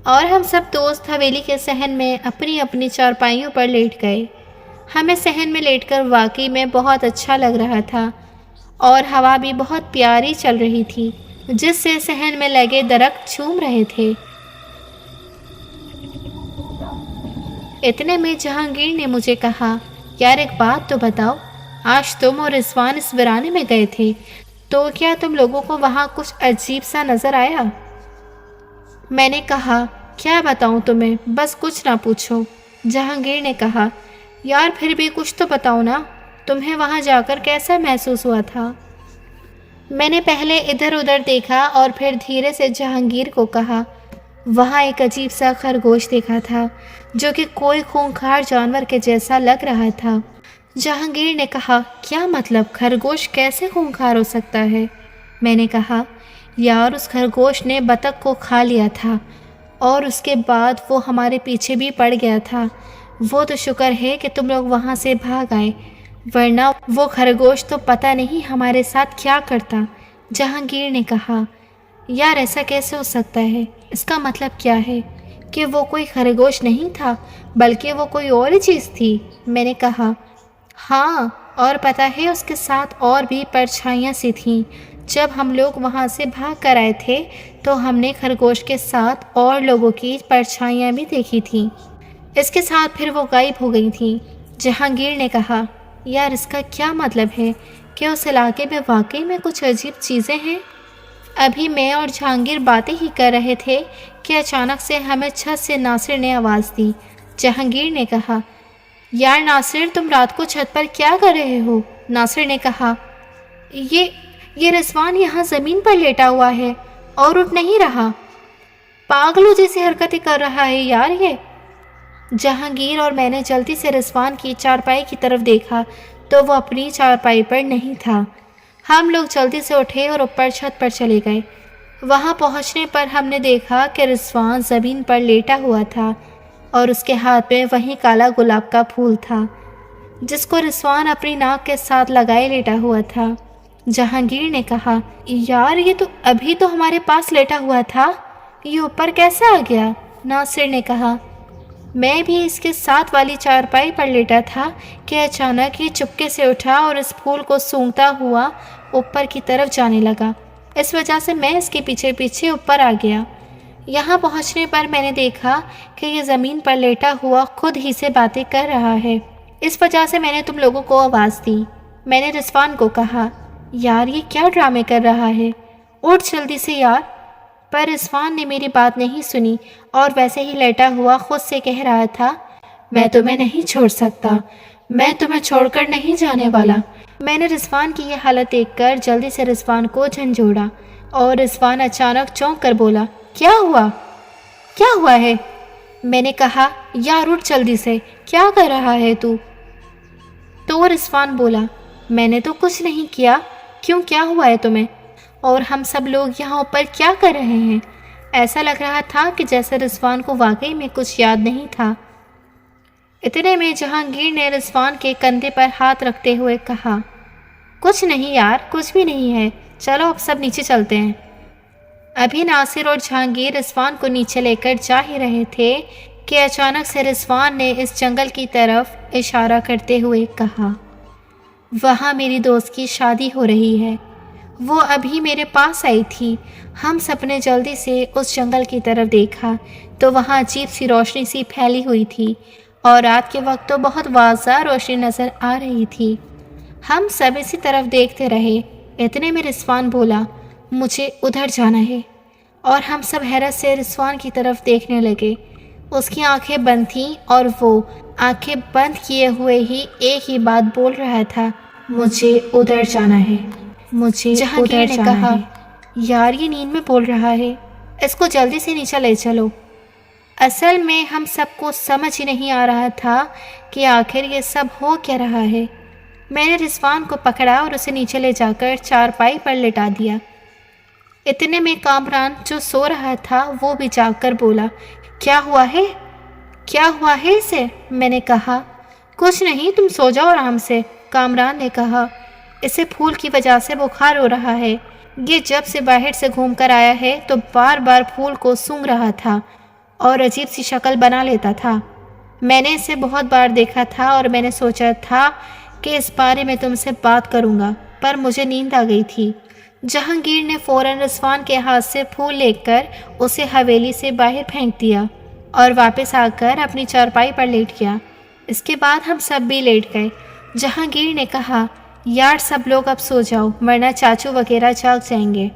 اور ہم سب دوست حویلی کے صحن میں اپنی اپنی چارپائیوں پر لیٹ گئے۔ ہمیں صحن میں لیٹ کر واقعی میں بہت اچھا لگ رہا تھا، اور ہوا بھی بہت پیاری چل رہی تھی جس سے صحن میں لگے درخت جھوم رہے تھے۔ اتنے میں جہانگیر نے مجھے کہا یار ایک بات تو بتاؤ، آج تم اور رضوان اس ویرانے میں گئے تھے تو کیا تم لوگوں کو وہاں کچھ عجیب سا نظر آیا؟ میں نے کہا کیا بتاؤں تمہیں، بس کچھ نہ پوچھو۔ جہانگیر نے کہا یار پھر بھی کچھ تو بتاؤ نا، تمہیں وہاں جا کر کیسا محسوس ہوا تھا؟ میں نے پہلے ادھر ادھر دیکھا اور پھر دھیرے سے جہانگیر کو کہا وہاں ایک عجیب سا خرگوش دیکھا تھا جو کہ کوئی خونخوار جانور کے جیسا لگ رہا تھا۔ جہانگیر نے کہا کیا مطلب، خرگوش کیسے خونخوار ہو سکتا ہے؟ میں نے کہا یار اس خرگوش نے بطخ کو کھا لیا تھا اور اس کے بعد وہ ہمارے پیچھے بھی پڑ گیا تھا۔ وہ تو شکر ہے کہ تم لوگ وہاں سے بھاگ آئے، ورنہ وہ خرگوش تو پتہ نہیں ہمارے ساتھ کیا کرتا۔ جہانگیر نے کہا یار ایسا کیسے ہو سکتا ہے، اس کا مطلب کیا ہے کہ وہ کوئی خرگوش نہیں تھا بلکہ وہ کوئی اور ہی چیز تھی؟ میں نے کہا ہاں، اور پتہ ہے اس کے ساتھ اور بھی پرچھائیاں سی تھیں۔ جب ہم لوگ وہاں سے بھاگ کر آئے تھے تو ہم نے خرگوش کے ساتھ اور لوگوں کی پرچھائیاں بھی دیکھی تھیں، اس کے ساتھ پھر وہ غائب ہو گئی تھیں۔ جہانگیر نے کہا یار اس کا کیا مطلب ہے کہ اس علاقے میں واقعی میں کچھ عجیب چیزیں ہیں؟ ابھی میں اور جہانگیر باتیں ہی کر رہے تھے کہ اچانک سے ہمیں چھت سے ناصر نے آواز دی۔ جہانگیر نے کہا یار ناصر تم رات کو چھت پر کیا کر رہے ہو؟ ناصر نے کہا یہ رضوان یہاں زمین پر لیٹا ہوا ہے اور اٹھ نہیں رہا، پاگلوں جیسی حرکتیں کر رہا ہے یار یہ۔ جہانگیر اور میں نے جلدی سے رضوان کی چارپائی کی طرف دیکھا تو وہ اپنی چارپائی پر نہیں تھا۔ ہم لوگ جلدی سے اٹھے اور اوپر چھت پر چلے گئے۔ وہاں پہنچنے پر ہم نے دیکھا کہ رضوان زمین پر لیٹا ہوا تھا اور اس کے ہاتھ میں وہیں کالا گلاب کا پھول تھا جس کو رضوان اپنی ناک کے ساتھ لگائے لیٹا ہوا تھا۔ جہانگیر نے کہا یار یہ تو ابھی تو ہمارے پاس لیٹا ہوا تھا، یہ اوپر کیسے آ گیا؟ ناصر نے کہا میں بھی اس کے ساتھ والی چارپائی پر لیٹا تھا کہ اچانک یہ چپکے سے اٹھا اور اس پھول کو سونگھتا ہوا اوپر کی طرف جانے لگا، اس وجہ سے میں اس کے پیچھے پیچھے اوپر آ گیا۔ یہاں پہنچنے پر میں نے دیکھا کہ یہ زمین پر لیٹا ہوا خود ہی سے باتیں کر رہا ہے، اس وجہ سے میں نے تم لوگوں کو آواز دی۔ میں نے رضوان کو کہا یار یہ کیا ڈرامے کر رہا ہے، اٹھ جلدی سے یار۔ پر رضوان نے میری بات نہیں سنی اور ویسے ہی لیٹا ہوا خود سے کہہ رہا تھا، میں تمہیں نہیں چھوڑ سکتا، میں تمہیں چھوڑ کر نہیں جانے والا۔ میں نے رضوان کی یہ حالت دیکھ کر جلدی سے رضوان کو جھنجھوڑا اور رضوان اچانک چونک کر بولا، کیا ہوا؟ کیا ہوا ہے؟ میں نے کہا، یار اٹھ جلدی سے، کیا کر رہا ہے تو رضوان بولا، میں نے تو کچھ نہیں کیا، کیوں کیا ہوا ہے تمہیں؟ اور ہم سب لوگ یہاں اوپر کیا کر رہے ہیں؟ ایسا لگ رہا تھا کہ جیسے رضوان کو واقعی میں کچھ یاد نہیں تھا۔ اتنے میں جہانگیر نے رضوان کے کندھے پر ہاتھ رکھتے ہوئے کہا، کچھ نہیں یار، کچھ بھی نہیں ہے، چلو اب سب نیچے چلتے ہیں۔ ابھی ناصر اور جہانگیر رضوان کو نیچے لے کر جا ہی رہے تھے کہ اچانک سے رضوان نے اس جنگل کی طرف اشارہ کرتے ہوئے کہا، وہاں میری دوست کی شادی ہو رہی ہے، وہ ابھی میرے پاس آئی تھی۔ ہم سب نے جلدی سے اس جنگل کی طرف دیکھا تو وہاں عجیب سی روشنی سی پھیلی ہوئی تھی اور رات کے وقت تو بہت واضح روشنی نظر آ رہی تھی۔ ہم سب اسی طرف دیکھتے رہے۔ اتنے میں رضوان بولا، مجھے ادھر جانا ہے، اور ہم سب حیرت سے رضوان کی طرف دیکھنے لگے۔ اس کی آنکھیں بند تھیں اور وہ آنکھیں بند کیے ہوئے ہی ایک ہی بات بول رہا تھا، مجھے ادھر جانا ہے، مجھے ادھر جانا ہے۔ یار یہ نیند میں بول رہا ہے، اس کو جلدی سے نیچے لے چلو۔ اصل میں ہم سب کو سمجھ ہی نہیں آ رہا تھا کہ آخر یہ سب ہو کیا رہا ہے۔ میں نے رضوان کو پکڑا اور اسے نیچے لے جا کر چارپائی پر لٹا دیا۔ اتنے میں کامران جو سو رہا تھا وہ بھی جاگ کر بولا، کیا ہوا ہے؟ کیا ہوا ہے اسے؟ میں نے کہا، کچھ نہیں، تم سو جاؤ آرام سے۔ کامران نے کہا، اسے پھول کی وجہ سے بخار ہو رہا ہے، یہ جب سے باہر سے گھوم کر آیا ہے تو بار بار پھول کو سونگھ رہا تھا اور عجیب سی شکل بنا لیتا تھا۔ میں نے اسے بہت بار دیکھا تھا اور میں نے سوچا تھا کہ اس بارے میں تم سے بات کروں گا، پر مجھے نیند آ گئی تھی۔ جہانگیر نے فوراً رضوان کے ہاتھ سے پھول لے کر اسے حویلی سے باہر پھینک دیا اور واپس آ کر اپنی چارپائی پر لیٹ گیا۔ اس کے بعد ہم سب بھی لیٹ گئے۔ جہانگیر نے کہا، یار سب لوگ اب سو جاؤ ورنہ چاچو وغیرہ جاگ جائیں گے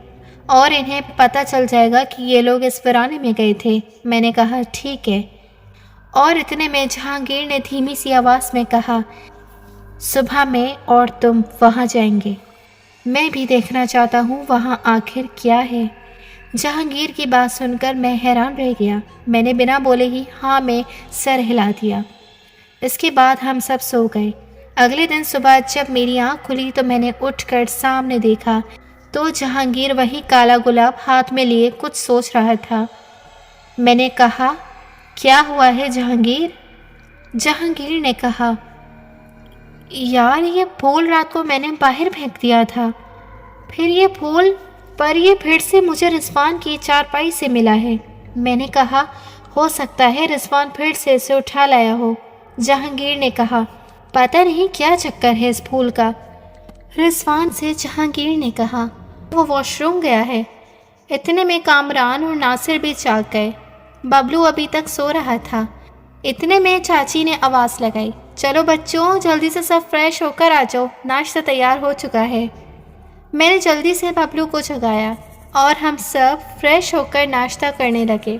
اور انہیں پتہ چل جائے گا کہ یہ لوگ اس ویرانے میں گئے تھے۔ میں نے کہا، ٹھیک ہے۔ اور اتنے میں جہانگیر نے دھیمی سی آواز میں کہا، صبح میں اور تم وہاں جائیں گے، میں بھی دیکھنا چاہتا ہوں وہاں آخر کیا ہے۔ جہانگیر کی بات سن کر میں حیران رہ گیا۔ میں نے بنا بولے ہی ہاں میں سر ہلا دیا۔ اس کے بعد ہم سب سو گئے۔ اگلے دن صبح جب میری آنکھ کھلی تو میں نے اٹھ کر سامنے دیکھا تو جہانگیر وہی کالا گلاب ہاتھ میں لیے کچھ سوچ رہا تھا۔ میں نے کہا، کیا ہوا ہے جہانگیر؟ جہانگیر نے کہا، یار یہ پھول رات کو میں نے باہر پھینک دیا تھا، پھر یہ پھر سے مجھے رضوان کی چارپائی سے ملا ہے۔ میں نے کہا، ہو سکتا ہے رضوان پھر سے اسے اٹھا لایا ہو۔ جہانگیر نے کہا، پتہ نہیں کیا چکر ہے اس پھول کا۔ رضوان سے جہانگیر نے کہا، وہ واش روم گیا ہے۔ اتنے میں کامران اور ناصر بھی جاگ گئے۔ ببلو ابھی تک سو رہا تھا۔ اتنے میں چاچی نے آواز لگائی، چلو بچوں جلدی سے سب فریش ہو کر آ جاؤ، ناشتہ تیار ہو چکا ہے۔ میں نے جلدی سے ببلو کو جگایا اور ہم سب فریش ہو کر ناشتہ کرنے لگے۔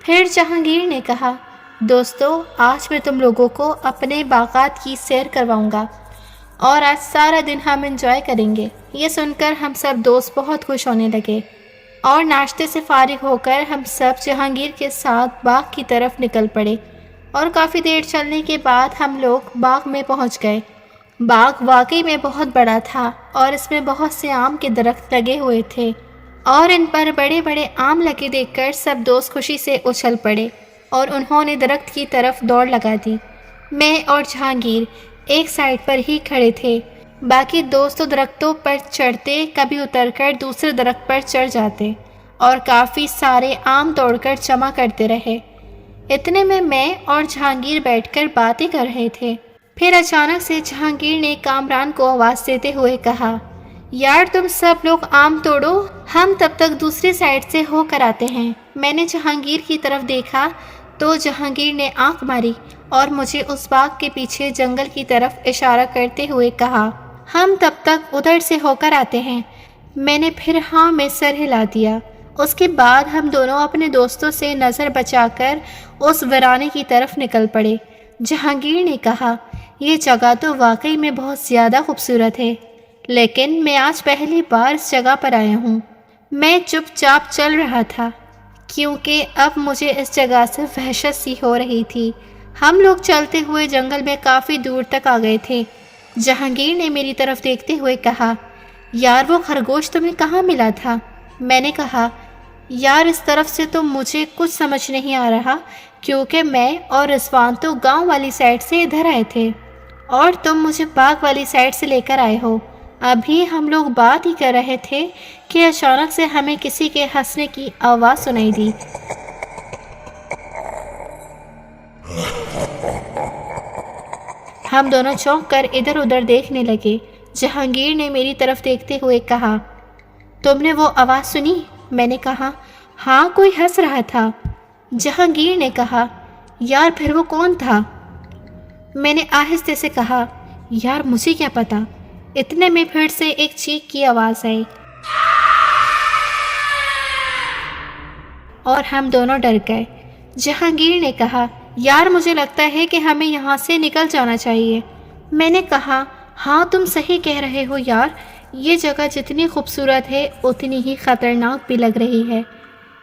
پھر جہانگیر نے کہا، دوستو آج میں تم لوگوں کو اپنے باغات کی سیر کرواؤں گا اور آج سارا دن ہم انجوائے کریں گے۔ یہ سن کر ہم سب دوست بہت خوش ہونے لگے اور ناشتے سے فارغ ہو کر ہم سب جہانگیر کے ساتھ باغ کی طرف نکل پڑے اور کافی دیر چلنے کے بعد ہم لوگ باغ میں پہنچ گئے۔ باغ واقعی میں بہت بڑا تھا اور اس میں بہت سے آم کے درخت لگے ہوئے تھے اور ان پر بڑے بڑے آم لگے دیکھ کر سب دوست خوشی سے اچھل پڑے اور انہوں نے درخت کی طرف دوڑ لگا دی۔ میں اور جہانگیر ایک سائڈ پر ہی کھڑے تھے، باقی دوست درختوں پر چڑھتے، کبھی اتر کر دوسرے درخت پر چڑھ جاتے اور کافی سارے آم توڑ کر جمع کرتے رہے۔ اتنے میں اور جہانگیر بیٹھ کر باتیں کر رہے تھے۔ پھر اچانک سے جہانگیر نے کامران کو آواز دیتے ہوئے کہا، یار تم سب لوگ آم توڑو، ہم تب تک دوسری سائڈ سے ہو کر آتے ہیں۔ میں نے جہانگیر کی طرف دیکھا تو جہانگیر نے آنکھ ماری اور مجھے اس باغ کے پیچھے جنگل کی طرف اشارہ کرتے ہوئے کہا، ہم تب تک ادھر سے ہو کر آتے ہیں۔ میں نے پھر ہاں میں سر ہلا دیا۔ اس کے بعد ہم دونوں اپنے دوستوں سے نظر بچا کر اس ویرانے کی طرف نکل پڑے۔ جہانگیر نے کہا، یہ جگہ تو واقعی میں بہت زیادہ خوبصورت ہے، لیکن میں آج پہلی بار اس جگہ پر آیا ہوں۔ میں چپ چاپ چل رہا تھا کیونکہ اب مجھے اس جگہ سے وحشت سی ہو رہی تھی۔ ہم لوگ چلتے ہوئے جنگل میں کافی دور تک آ گئے تھے۔ جہانگیر نے میری طرف دیکھتے ہوئے کہا، یار وہ خرگوش تمہیں کہاں ملا تھا؟ میں نے کہا، یار اس طرف سے تو مجھے کچھ سمجھ نہیں آ رہا، کیونکہ میں اور رضوان تو گاؤں والی سائڈ سے ادھر آئے تھے اور تم مجھے باغ والی سائڈ سے لے کر آئے ہو۔ ابھی ہم لوگ بات ہی کر رہے تھے کہ اچانک سے ہمیں کسی کے ہنسنے کی آواز سنائی دی۔ ہم دونوں چونک کر ادھر ادھر دیکھنے لگے۔ جہانگیر نے میری طرف دیکھتے ہوئے کہا، تم نے وہ آواز سنی؟ میں نے کہا، ہاں کوئی ہنس رہا تھا۔ جہانگیر نے کہا، یار پھر وہ کون تھا؟ میں نے آہستہ سے کہا، یار مجھے کیا پتا۔ اتنے میں پھر سے ایک چیخ کی آواز آئی اور ہم دونوں ڈر گئے۔ جہانگیر نے کہا، یار مجھے لگتا ہے کہ ہمیں یہاں سے نکل جانا چاہیے۔ میں نے کہا، ہاں تم صحیح کہہ رہے ہو یار، یہ جگہ جتنی خوبصورت ہے اتنی ہی خطرناک بھی لگ رہی ہے۔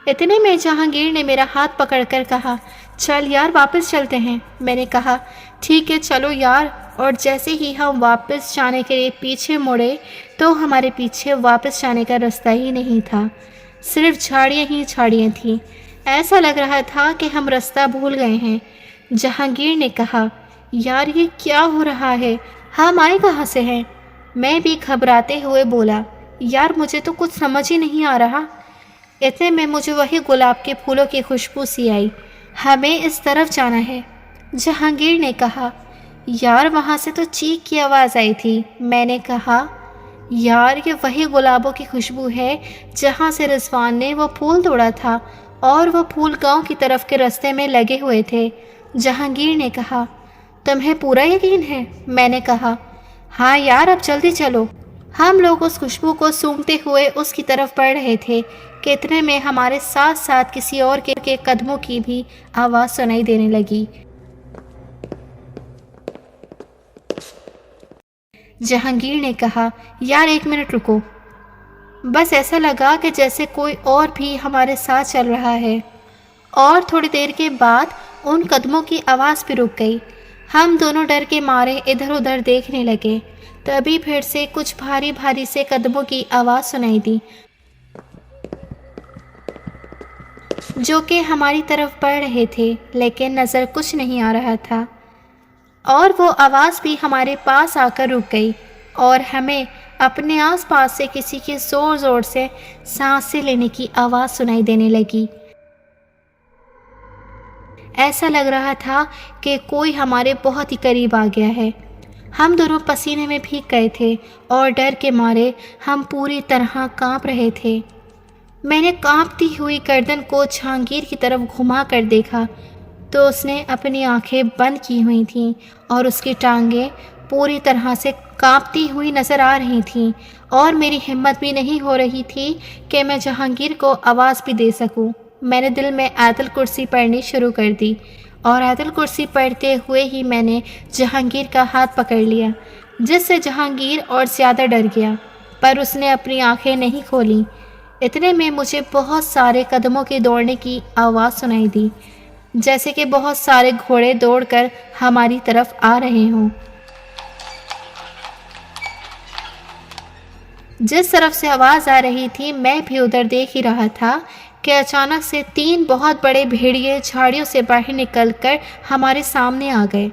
اتنے میں جہانگیر نے میرا ہاتھ پکڑ کر کہا، چل یار واپس چلتے ہیں۔ میں نے کہا، ٹھیک ہے چلو یار، اور جیسے ہی ہم واپس جانے کے لیے پیچھے مڑے تو ہمارے پیچھے واپس جانے کا رستہ ہی نہیں تھا، صرف جھاڑیاں ہی جھاڑیاں تھیں۔ ایسا لگ رہا تھا کہ ہم رستہ بھول گئے ہیں۔ جہانگیر نے کہا، یار یہ کیا ہو رہا ہے، ہم آئے کہاں سے ہیں؟ میں بھی گھبراتے ہوئے بولا، یار مجھے تو کچھ سمجھ ہی نہیں آ رہا۔ اتنے میں مجھے وہی گلاب کے پھولوں کی خوشبو سی آئی، ہمیں اس طرف جانا ہے۔ جہانگیر نے کہا، یار وہاں سے تو چیخ کی آواز آئی تھی۔ میں نے کہا، یار یہ وہی گلابوں کی خوشبو ہے جہاں سے رضوان نے وہ پھول توڑا تھا، اور وہ پھول گاؤں کی طرف کے راستے میں لگے ہوئے تھے۔ جہانگیر نے کہا، تمہیں پورا یقین ہے؟ میں نے کہا، ہاں یار اب جلدی چلو۔ ہم لوگ اس خوشبو کو سونگھتے ہوئے اس کی طرف بڑھ رہے تھے کہ اتنے میں ہمارے ساتھ ساتھ کسی اور کے قدموں کی بھی آواز سنائی دینے لگی۔ جہانگیر نے کہا، یار ایک منٹ رکو۔ بس ایسا لگا کہ جیسے کوئی اور بھی ہمارے ساتھ چل رہا ہے، اور تھوڑی دیر کے بعد ان قدموں کی آواز بھی رک گئی۔ ہم دونوں ڈر کے مارے ادھر ادھر دیکھنے لگے، تبھی پھر سے کچھ بھاری بھاری سے قدموں کی آواز سنائی دی جو کہ ہماری طرف بڑھ رہے تھے، لیکن نظر کچھ نہیں آ رہا تھا، اور وہ آواز بھی ہمارے پاس آ کر رک گئی، اور ہمیں اپنے آس پاس سے کسی کے زور زور سے سانسیں لینے کی آواز سنائی دینے لگی۔ ایسا لگ رہا تھا کہ کوئی ہمارے بہت ہی قریب آ گیا ہے۔ ہم دونوں پسینے میں بھیگ گئے تھے اور ڈر کے مارے ہم پوری طرح کانپ رہے تھے۔ میں نے کانپتی ہوئی گردن کو جہانگیر کی طرف گھما کر دیکھا تو اس نے اپنی آنکھیں بند کی ہوئی تھیں اور اس کی ٹانگیں پوری طرح سے کانپتی ہوئی نظر آ رہی تھیں، اور میری ہمت بھی نہیں ہو رہی تھی کہ میں جہانگیر کو آواز بھی دے سکوں۔ میں نے دل میں آیت الکرسی پڑھنی شروع کر دی، اور آیت الکرسی پڑھتے ہوئے ہی میں نے جہانگیر کا ہاتھ پکڑ لیا، جس سے جہانگیر اور زیادہ ڈر گیا، پر اس نے اپنی آنکھیں نہیں کھولیں۔ اتنے میں مجھے بہت سارے قدموں کے دوڑنے کی آواز سنائی دی، جیسے کہ بہت سارے گھوڑے دوڑ کر ہماری طرف آ رہے ہوں۔ جس طرف سے آواز آ رہی تھی میں بھی ادھر دیکھ ہی رہا تھا کہ اچانک سے 3 بہت بڑے بھیڑیے جھاڑیوں سے باہر نکل کر ہمارے سامنے آ گئے۔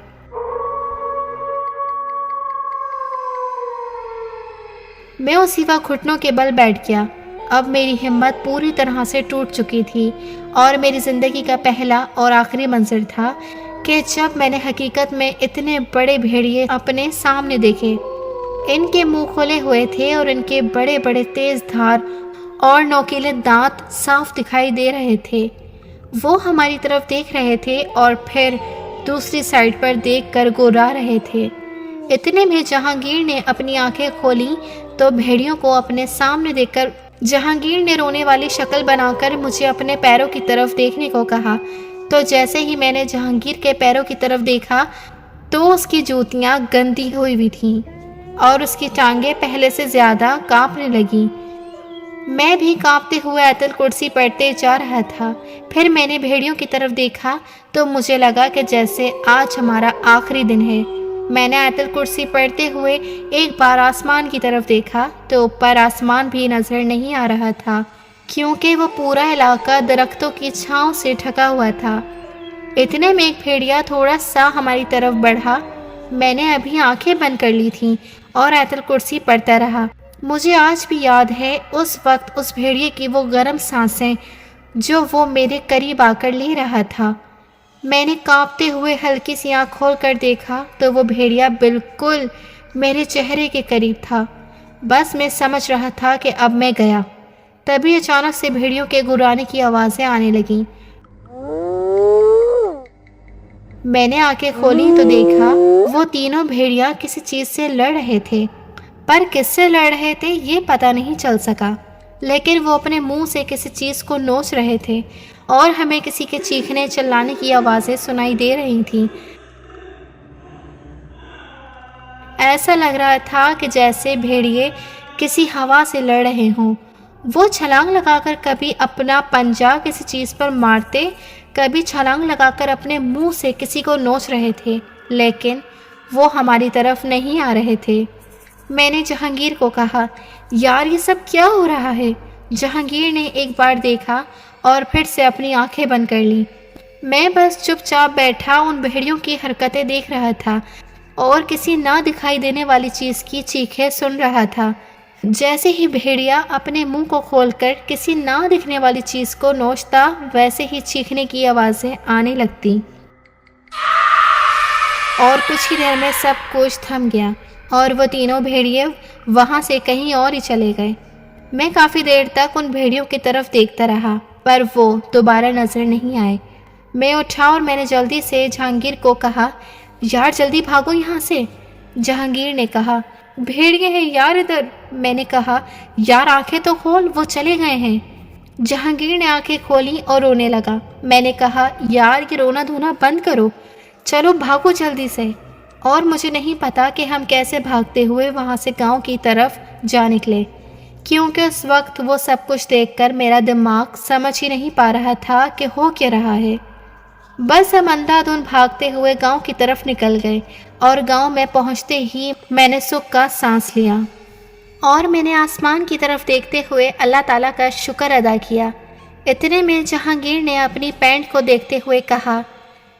میں اسی وقت گھٹنوں کے بل بیٹھ گیا۔ اب میری ہمت پوری طرح سے ٹوٹ چکی تھی، اور میری زندگی کا پہلا اور آخری منظر تھا کہ جب میں نے حقیقت میں اتنے بڑے بھیڑیے اپنے سامنے دیکھے۔ ان کے منہ کھلے ہوئے تھے اور ان کے بڑے بڑے تیز دھار اور نوکیلے دانت صاف دکھائی دے رہے تھے۔ وہ ہماری طرف دیکھ رہے تھے اور پھر دوسری سائڈ پر دیکھ کر گرا رہے تھے۔ اتنے میں جہانگیر نے اپنی آنکھیں کھولیں تو بھیڑیوں کو اپنے سامنے دیکھ کر جہانگیر نے رونے والی شکل بنا کر مجھے اپنے پیروں کی طرف دیکھنے کو کہا، تو جیسے ہی میں نے جہانگیر کے پیروں کی طرف دیکھا تو اس کی جوتیاں گندی ہوئی تھیں اور اس کی ٹانگیں پہلے سے زیادہ کانپنے لگیں۔ میں بھی کانپتے ہوئے آیت الکرسی پڑھتے جا رہا تھا۔ پھر میں نے بھیڑیوں کی طرف دیکھا تو مجھے لگا کہ جیسے آج ہمارا آخری دن ہے۔ میں نے آیت الکرسی پڑھتے ہوئے ایک بار آسمان کی طرف دیکھا تو اوپر آسمان بھی نظر نہیں آ رہا تھا، کیونکہ وہ پورا علاقہ درختوں کی چھاؤں سے ڈھکا ہوا تھا۔ اتنے میں ایک بھیڑیا تھوڑا سا ہماری طرف بڑھا۔ میں نے ابھی آنکھیں بند کر لی تھیں اور آیت الکرسی پڑھتا رہا۔ مجھے آج بھی یاد ہے اس وقت اس بھیڑیے کی وہ گرم سانسیں جو وہ میرے قریب آ کر لے رہا تھا۔ میں نے کانپتے ہوئے ہلکی سی آنکھ کھول کر دیکھا تو وہ بھیڑیا بالکل میرے چہرے کے قریب تھا۔ بس میں سمجھ رہا تھا کہ اب میں گیا۔ تبھی اچانک سے بھیڑیوں کے گرانے کی آوازیں آنے لگیں۔ میں نے آنکھیں کھولی تو دیکھا وہ تینوں بھیڑیا کسی چیز سے لڑ رہے تھے، پر کس سے لڑ رہے تھے یہ پتہ نہیں چل سکا، لیکن وہ اپنے منہ سے کسی چیز کو نوچ رہے تھے اور ہمیں کسی کے چیخنے چلانے کی آوازیں سنائی دے رہی تھیں۔ ایسا لگ رہا تھا کہ جیسے بھیڑیے کسی ہوا سے لڑ رہے ہوں۔ وہ چھلانگ لگا کر کبھی اپنا پنجہ کسی چیز پر مارتے، کبھی چھلانگ لگا کر اپنے منہ سے کسی کو نوچ رہے تھے، لیکن وہ ہماری طرف نہیں آ رہے تھے۔ میں نے جہانگیر کو کہا، یار یہ سب کیا ہو رہا ہے؟ جہانگیر نے ایک بار دیکھا اور پھر سے اپنی آنکھیں بند کر لیں۔ میں بس چپ چاپ بیٹھا ان بھیڑیوں کی حرکتیں دیکھ رہا تھا اور کسی نہ دکھائی دینے والی چیز کی چیخیں سن رہا تھا۔ جیسے ہی بھیڑیا اپنے منہ کو کھول کر کسی نہ دکھنے والی چیز کو نوچتا، ویسے ہی چیخنے کی آوازیں آنے لگتی اور کچھ ہی دیر میں سب کچھ تھم گیا اور وہ تینوں بھیڑیے وہاں سے کہیں اور ہی چلے گئے۔ میں کافی دیر تک ان بھیڑیوں کی طرف دیکھتا رہا، پر وہ دوبارہ نظر نہیں آئے۔ میں اٹھا اور میں نے جلدی سے جہانگیر کو کہا، یار جلدی بھاگو یہاں سے۔ جہانگیر نے کہا، بھیڑیے ہیں یار ادھر۔ میں نے کہا، یار آنکھیں تو کھول، وہ چلے گئے ہیں۔ جہانگیر نے آنکھیں کھولی اور رونے لگا۔ میں نے کہا، یار یہ رونا دھونا بند کرو، چلو بھاگو جلدی سے۔ اور مجھے نہیں پتا کہ ہم کیسے بھاگتے ہوئے وہاں سے گاؤں کی طرف جا نکلے، کیونکہ اس وقت وہ سب کچھ دیکھ کر میرا دماغ سمجھ ہی نہیں پا رہا تھا کہ ہو کیا رہا ہے۔ بس ہم اندھا دھند بھاگتے ہوئے گاؤں کی طرف نکل گئے اور گاؤں میں پہنچتے ہی میں نے سکھ کا سانس لیا اور میں نے آسمان کی طرف دیکھتے ہوئے اللہ تعالیٰ کا شکر ادا کیا۔ اتنے میں جہانگیر نے اپنی پینٹ کو دیکھتے ہوئے کہا،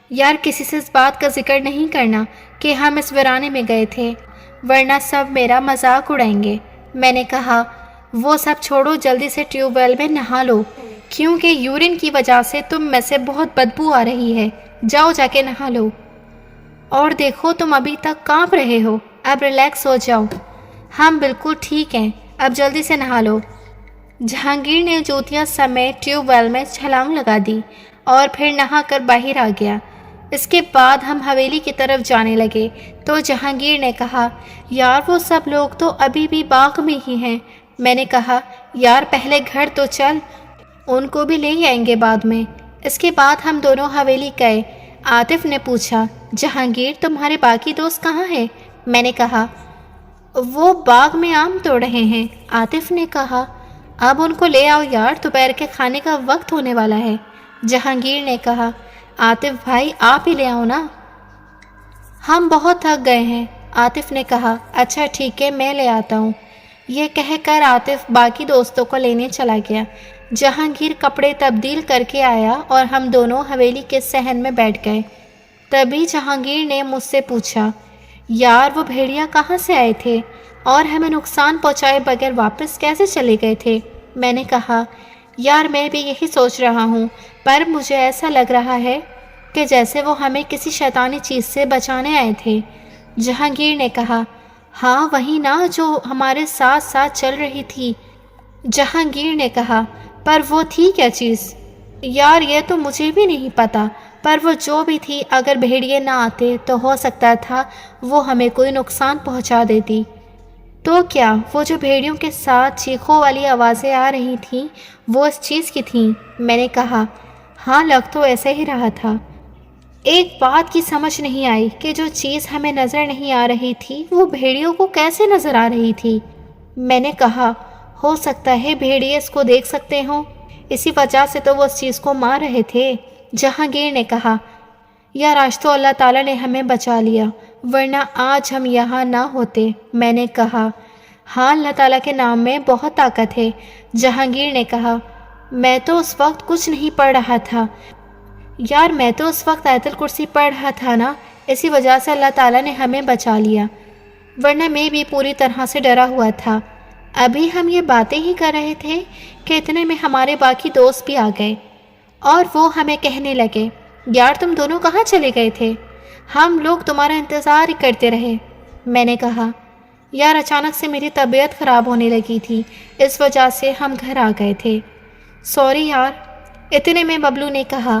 یار کسی سے اس بات کا ذکر نہیں کرنا کہ ہم اس ویرانے میں گئے تھے، ورنہ سب میرا مذاق اڑائیں گے۔ میں نے کہا، وہ سب چھوڑو، جلدی سے ٹیوب ویل میں نہا لو، کیونکہ یورین کی وجہ سے تم میں سے بہت بدبو آ رہی ہے، جاؤ جا کے نہا لو۔ اور دیکھو تم ابھی تک کانپ رہے ہو، اب ریلیکس ہو جاؤ، ہم بالکل ٹھیک ہیں، اب جلدی سے نہا لو۔ جہانگیر نے جوتیاں سمیت ٹیوب ویل میں چھلانگ لگا دی اور پھر نہا کر باہر آ گیا۔ اس کے بعد ہم حویلی کی طرف جانے لگے تو جہانگیر نے کہا، یار وہ سب لوگ تو ابھی بھی باغ میں ہی ہیں۔ میں نے کہا، یار پہلے گھر تو چل، ان کو بھی لے آئیں گے بعد میں۔ اس کے بعد ہم دونوں حویلی گئے۔ عاطف نے پوچھا، جہانگیر تمہارے باقی دوست کہاں ہیں؟ میں نے کہا، وہ باغ میں آم توڑ رہے ہیں۔ عاطف نے کہا، اب ان کو لے آؤ یار، دوپہر کے کھانے کا وقت ہونے والا ہے۔ جہانگیر نے کہا، عاطف بھائی آپ ہی لے آؤ نا، ہم بہت تھک گئے ہیں۔ عاطف نے کہا، اچھا ٹھیک ہے میں لے آتا ہوں۔ یہ کہہ کر عاطف باقی دوستوں کو لینے چلا گیا۔ جہانگیر کپڑے تبدیل کر کے آیا اور ہم دونوں حویلی کے صحن میں بیٹھ گئے۔ تبھی جہانگیر نے مجھ سے پوچھا، یار وہ بھیڑیا کہاں سے آئے تھے اور ہمیں نقصان پہنچائے بغیر واپس کیسے چلے گئے تھے؟ میں نے کہا، یار میں بھی یہی سوچ رہا ہوں، پر مجھے ایسا لگ رہا ہے کہ جیسے وہ ہمیں کسی شیطانی چیز سے بچانے آئے تھے۔ جہانگیر نے کہا، ہاں وہی نا جو ہمارے ساتھ ساتھ چل رہی تھی۔ جہانگیر نے کہا، پر وہ تھی کیا چیز؟ یار یہ تو مجھے بھی نہیں پتا، پر وہ جو بھی تھی، اگر بھیڑیے نہ آتے تو ہو سکتا تھا وہ ہمیں کوئی نقصان پہنچا دیتی۔ تو کیا وہ جو بھیڑیوں کے ساتھ چیخوں والی آوازیں آ رہی تھیں وہ اس چیز کی تھیں؟ میں نے کہا ہاں، لگ تو ایسے ہی رہا تھا۔ ایک بات کی سمجھ نہیں آئی کہ جو چیز ہمیں نظر نہیں آ رہی تھی وہ بھیڑیوں کو کیسے نظر آ رہی تھی۔ میں نے کہا ہو سکتا ہے بھیڑیے اس کو دیکھ سکتے ہوں، اسی وجہ سے تو وہ اس چیز کو مار رہے تھے۔ جہانگیر نے کہا یار آج تو اللہ تعالیٰ نے ہمیں بچا لیا، ورنہ آج ہم یہاں نہ ہوتے۔ میں نے کہا ہاں، اللہ تعالیٰ کے نام میں بہت طاقت ہے۔ جہانگیر نے کہا میں تو اس وقت کچھ نہیں پڑھ رہا تھا یار، میں تو اس وقت آیت الکرسی پڑھ رہا تھا نا، اسی وجہ سے اللہ تعالیٰ نے ہمیں بچا لیا، ورنہ میں بھی پوری طرح سے ڈرا ہوا تھا۔ ابھی ہم یہ باتیں ہی کر رہے تھے کہ اتنے میں ہمارے باقی دوست بھی آ گئے اور وہ ہمیں کہنے لگے یار تم دونوں کہاں چلے گئے تھے؟ ہم لوگ تمہارا انتظار ہی کرتے رہے۔ میں نے کہا یار اچانک سے میری طبیعت خراب ہونے لگی تھی، اس وجہ سے ہم گھر آ گئے تھے، سوری یار۔ اتنے میں ببلو نے کہا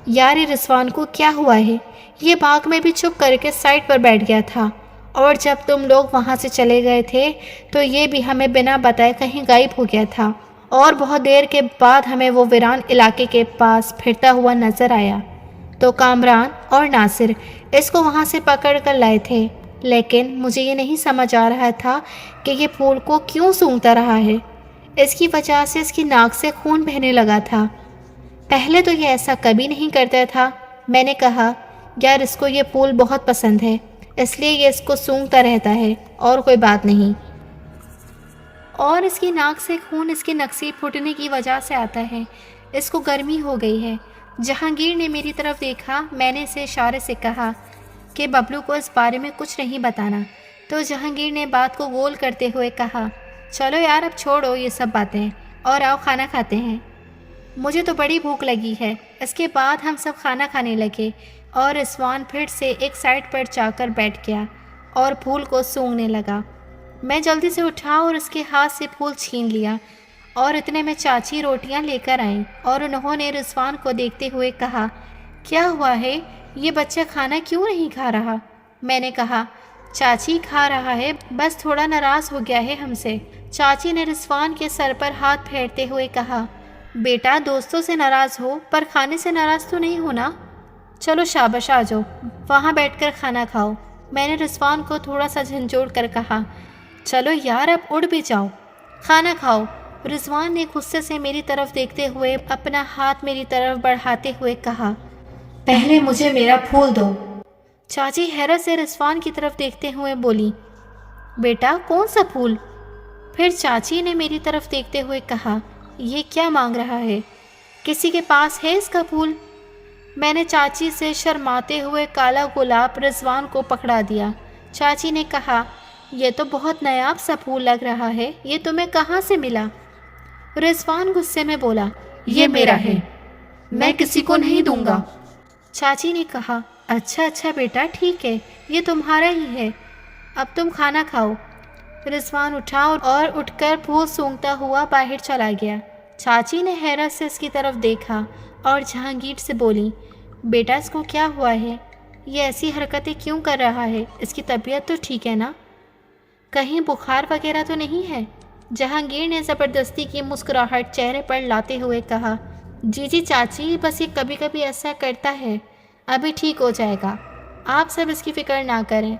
یار یہ رضوان کو کیا ہوا ہے؟ یہ باغ میں بھی چھپ کر کے سائڈ پر بیٹھ گیا تھا، اور جب تم لوگ وہاں سے چلے گئے تھے تو یہ بھی ہمیں بنا بتائے کہیں غائب ہو گیا تھا، اور بہت دیر کے بعد ہمیں وہ ویران علاقے کے پاس پھرتا ہوا نظر آیا تو کامران اور ناصر اس کو وہاں سے پکڑ کر لائے تھے، لیکن مجھے یہ نہیں سمجھ آ رہا تھا کہ یہ پھول کو کیوں سونگھتا رہا ہے۔ اس کی وجہ سے اس کی ناک سے خون بہنے لگا تھا، پہلے تو یہ ایسا کبھی نہیں کرتا تھا۔ میں نے کہا یار اس کو یہ پھول بہت پسند ہے، اس لیے یہ اس کو سونگھتا رہتا ہے، اور کوئی بات نہیں، اور اس کی ناک سے خون اس کی نکسی پھوٹنے کی وجہ سے آتا ہے، اس کو گرمی ہو گئی ہے۔ جہانگیر نے میری طرف دیکھا، میں نے اسے اشارے سے کہا کہ ببلو کو اس بارے میں کچھ نہیں بتانا، تو جہانگیر نے بات کو گول کرتے ہوئے کہا چلو یار اب چھوڑو یہ سب باتیں اور آؤ کھانا کھاتے ہیں، مجھے تو بڑی بھوک لگی ہے۔ اس کے بعد ہم سب کھانا کھانے لگے اور رضوان پھر سے ایک سائڈ پر جا کر بیٹھ گیا اور پھول کو سونگھنے لگا۔ میں جلدی سے اٹھا اور اس کے ہاتھ سے پھول چھین لیا، اور اتنے میں چاچی روٹیاں لے کر آئیں اور انہوں نے رضوان کو دیکھتے ہوئے کہا کیا ہوا ہے، یہ بچہ کھانا کیوں نہیں کھا رہا؟ میں نے کہا چاچی کھا رہا ہے، بس تھوڑا ناراض ہو گیا ہے ہم سے۔ چاچی نے رضوان کے سر پر ہاتھ پھیرتے ہوئے کہا بیٹا دوستوں سے ناراض ہو پر کھانے سے ناراض تو نہیں ہونا، چلو شاباش آ جاؤ وہاں بیٹھ کر کھانا کھاؤ۔ میں نے رضوان کو تھوڑا سا جھنجھوڑ کر کہا چلو یار اب اڑ بھی جاؤ، کھانا کھاؤ۔ رضوان نے غصے سے میری طرف دیکھتے ہوئے اپنا ہاتھ میری طرف بڑھاتے ہوئے کہا پہلے مجھے میرا پھول دو۔ چاچی حیرت سے رضوان کی طرف دیکھتے ہوئے بولی بیٹا کون سا پھول؟ پھر چاچی نے میری طرف دیکھتے ہوئے کہا یہ کیا مانگ رہا ہے، کسی کے پاس ہے اس کا پھول؟ میں نے چاچی سے شرماتے ہوئے کالا گلاب رضوان کو پکڑا دیا۔ چاچی نے کہا یہ تو بہت نایاب سا پھول لگ رہا ہے، یہ تمہیں کہاں سے ملا؟ رضوان غصے میں بولا یہ میرا ہے، میں کسی کو نہیں دوں گا۔ چاچی نے کہا اچھا بیٹا ٹھیک ہے، یہ تمہارا ہی ہے، اب تم کھانا کھاؤ۔ رضوان اٹھا اور اٹھ کر پھول سونگھتا ہوا باہر چلا گیا۔ چاچی نے حیرت سے اس کی طرف دیکھا اور جہانگیر سے بولی بیٹا اس کو کیا ہوا ہے، یہ ایسی حرکتیں کیوں کر رہا ہے، اس کی طبیعت تو ٹھیک ہے نا، کہیں بخار وغیرہ تو نہیں ہے؟ جہانگیر نے زبردستی کی مسکراہٹ چہرے پر لاتے ہوئے کہا جی چاچی بس یہ کبھی کبھی ایسا کرتا ہے، ابھی ٹھیک ہو جائے گا، آپ سب اس کی فکر نہ کریں۔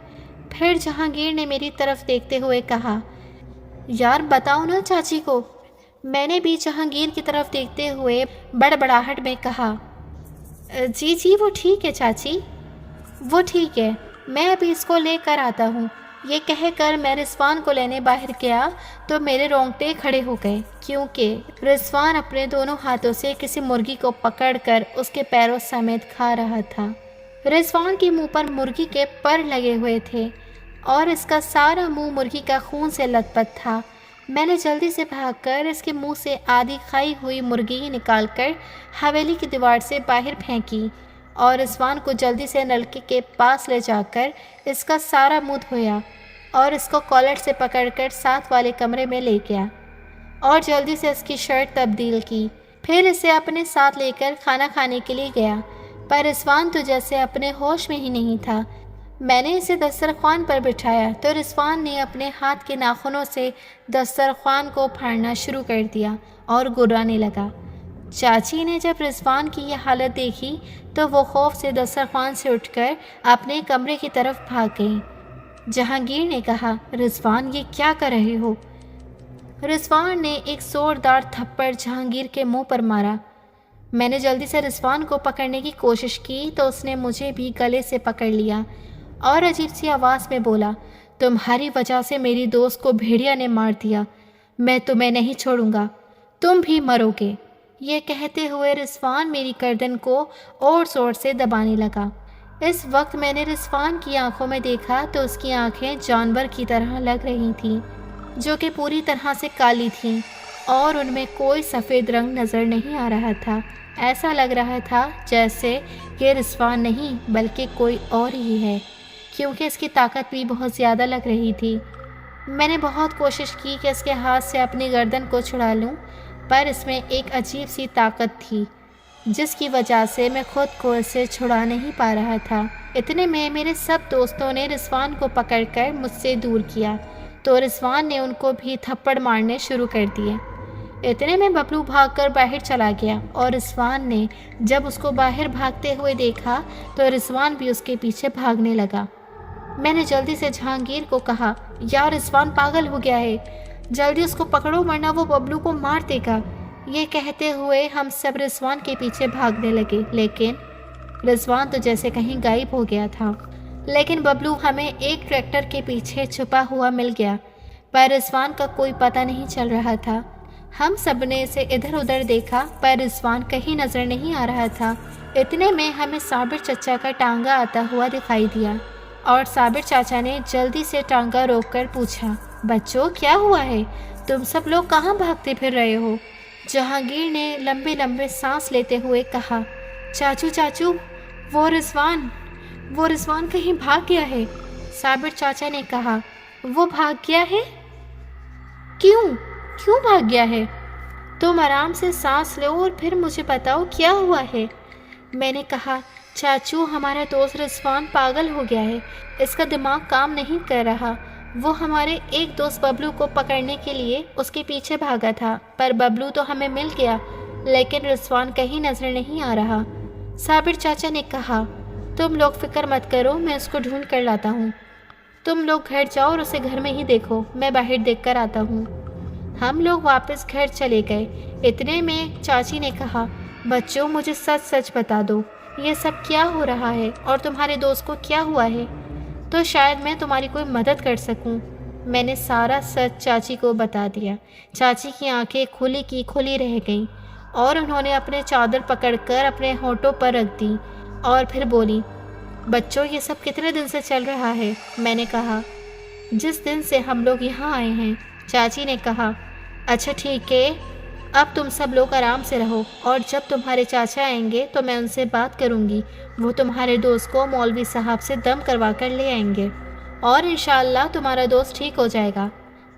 پھر جہانگیر نے میری طرف دیکھتے ہوئے کہا یار بتاؤ نا چاچی کو۔ میں نے بھی جہانگیر کی طرف دیکھتے ہوئے بڑبڑاہٹ میں کہا جی وہ ٹھیک ہے چاچی، وہ ٹھیک ہے، میں ابھی اس کو لے کر آتا ہوں۔ یہ کہہ کر میں رضوان کو لینے باہر گیا تو میرے رونگٹے کھڑے ہو گئے، کیونکہ رضوان اپنے دونوں ہاتھوں سے کسی مرغی کو پکڑ کر اس کے پیروں سمیت کھا رہا تھا۔ رضوان کے منہ پر مرغی کے پر لگے ہوئے تھے اور اس کا سارا منہ مرغی کا خون سے لت پت تھا۔ میں نے جلدی سے بھاگ کر اس کے منہ سے آدھی کھائی ہوئی مرغی نکال کر حویلی کی دیوار سے باہر پھینکی اور رضوان کو جلدی سے نلکے کے پاس لے جا کر اس کا سارا منہ دھویا اور اس کو کالر سے پکڑ کر ساتھ والے کمرے میں لے گیا اور جلدی سے اس کی شرٹ تبدیل کی، پھر اسے اپنے ساتھ لے کر کھانا کھانے کے لیے گیا۔ پر رضوان تو جیسے اپنے ہوش میں ہی نہیں تھا۔ میں نے اسے دسترخوان پر بٹھایا تو رضوان نے اپنے ہاتھ کے ناخنوں سے دسترخوان کو پھاڑنا شروع کر دیا اور گرانے لگا۔ چاچی نے جب رضوان کی یہ حالت دیکھی تو وہ خوف سے دسترخوان سے اٹھ کر اپنے کمرے کی طرف بھاگ گئی۔ جہانگیر نے کہا، رضوان یہ کیا کر رہے ہو؟ رضوان نے ایک زوردار تھپڑ جہانگیر کے منہ پر مارا۔ میں نے جلدی سے رضوان کو پکڑنے کی کوشش کی تو اس نے مجھے بھی گلے سے پکڑ لیا اور عجیب سی آواز میں بولا، تمہاری وجہ سے میری دوست کو بھیڑیا نے مار دیا، میں تمہیں نہیں چھوڑوں گا، تم بھی مرو گے۔ یہ کہتے ہوئے رضوان میری گردن کو اور زور سے دبانے لگا۔ اس وقت میں نے رضوان کی آنکھوں میں دیکھا تو اس کی آنکھیں جانور کی طرح لگ رہی تھیں، جو کہ پوری طرح سے کالی تھیں اور ان میں کوئی سفید رنگ نظر نہیں آ رہا تھا۔ ایسا لگ رہا تھا جیسے کہ رضوان نہیں بلکہ کوئی اور ہی ہے، کیونکہ اس کی طاقت بھی بہت زیادہ لگ رہی تھی۔ میں نے بہت کوشش کی کہ اس کے ہاتھ سے اپنی گردن کو چھڑا لوں، پر اس میں ایک عجیب سی طاقت تھی جس کی وجہ سے میں خود کو اسے چھڑا نہیں پا رہا تھا۔ اتنے میں میرے سب دوستوں نے رضوان کو پکڑ کر مجھ سے دور کیا تو رضوان نے ان کو بھی تھپڑ مارنے شروع کر دیے۔ اتنے میں ببلو بھاگ کر باہر چلا گیا اور رضوان نے جب اس کو باہر بھاگتے ہوئے دیکھا تو رضوان بھی اس کے پیچھے بھاگنے لگا۔ میں نے جلدی سے جہانگیر کو کہا، یار رضوان پاگل ہو گیا ہے، جلدی اس کو پکڑو ورنہ وہ ببلو کو مار دے گا۔ یہ کہتے ہوئے ہم سب رضوان کے پیچھے بھاگنے لگے، لیکن رضوان تو جیسے کہیں غائب ہو گیا تھا۔ لیکن ببلو ہمیں ایک ٹریکٹر کے پیچھے چھپا ہوا مل گیا، پر رضوان کا کوئی پتہ نہیں چل رہا تھا۔ ہم سب نے اسے ادھر ادھر دیکھا پر رضوان کہیں نظر نہیں آ رہا تھا۔ اتنے میں ہمیں صابر چچا کا ٹانگا آتا ہوا دکھائی دیا اور صابر چاچا نے جلدی سے ٹانگا روک کر پوچھا، بچوں کیا ہوا ہے؟ تم سب لوگ کہاں بھاگتے پھر رہے ہو؟ جہانگیر نے لمبے لمبے سانس لیتے ہوئے کہا، چاچو وہ رضوان کہیں بھاگ گیا ہے۔ صابر چاچا نے کہا، وہ بھاگ گیا ہے؟ کیوں بھاگ گیا ہے؟ تم آرام سے سانس لو اور پھر مجھے بتاؤ کیا ہوا ہے۔ میں نے کہا، چاچو ہمارا دوست رضوان پاگل ہو گیا ہے، اس کا دماغ کام نہیں کر رہا۔ وہ ہمارے ایک دوست ببلو کو پکڑنے کے لیے اس کے پیچھے بھاگا تھا، پر ببلو تو ہمیں مل گیا لیکن رضوان کہیں نظر نہیں آ رہا۔ صابر چاچا نے کہا، تم لوگ فکر مت کرو، میں اس کو ڈھونڈ کر لاتا ہوں، تم لوگ گھر جاؤ اور اسے گھر میں ہی دیکھو، میں باہر دیکھ کر آتا ہوں۔ ہم لوگ واپس گھر چلے گئے۔ اتنے میں چاچی نے کہا، بچوں مجھے سچ بتا دو، یہ سب کیا ہو رہا ہے اور تمہارے دوست کو کیا ہوا ہے، تو شاید میں تمہاری کوئی مدد کر سکوں۔ میں نے سارا سچ چاچی کو بتا دیا۔ چاچی کی آنکھیں کھلی کی کھلی رہ گئیں اور انہوں نے اپنے چادر پکڑ کر اپنے ہونٹوں پر رکھ دی اور پھر بولی، بچوں یہ سب کتنے دن سے چل رہا ہے؟ میں نے کہا، جس دن سے ہم لوگ یہاں آئے ہیں۔ چاچی نے کہا، اچھا ٹھیک ہے، اب تم سب لوگ آرام سے رہو اور جب تمہارے چاچا آئیں گے تو میں ان سے بات کروں گی، وہ تمہارے دوست کو مولوی صاحب سے دم کروا کر لے آئیں گے اور انشاءاللہ تمہارا دوست ٹھیک ہو جائے گا۔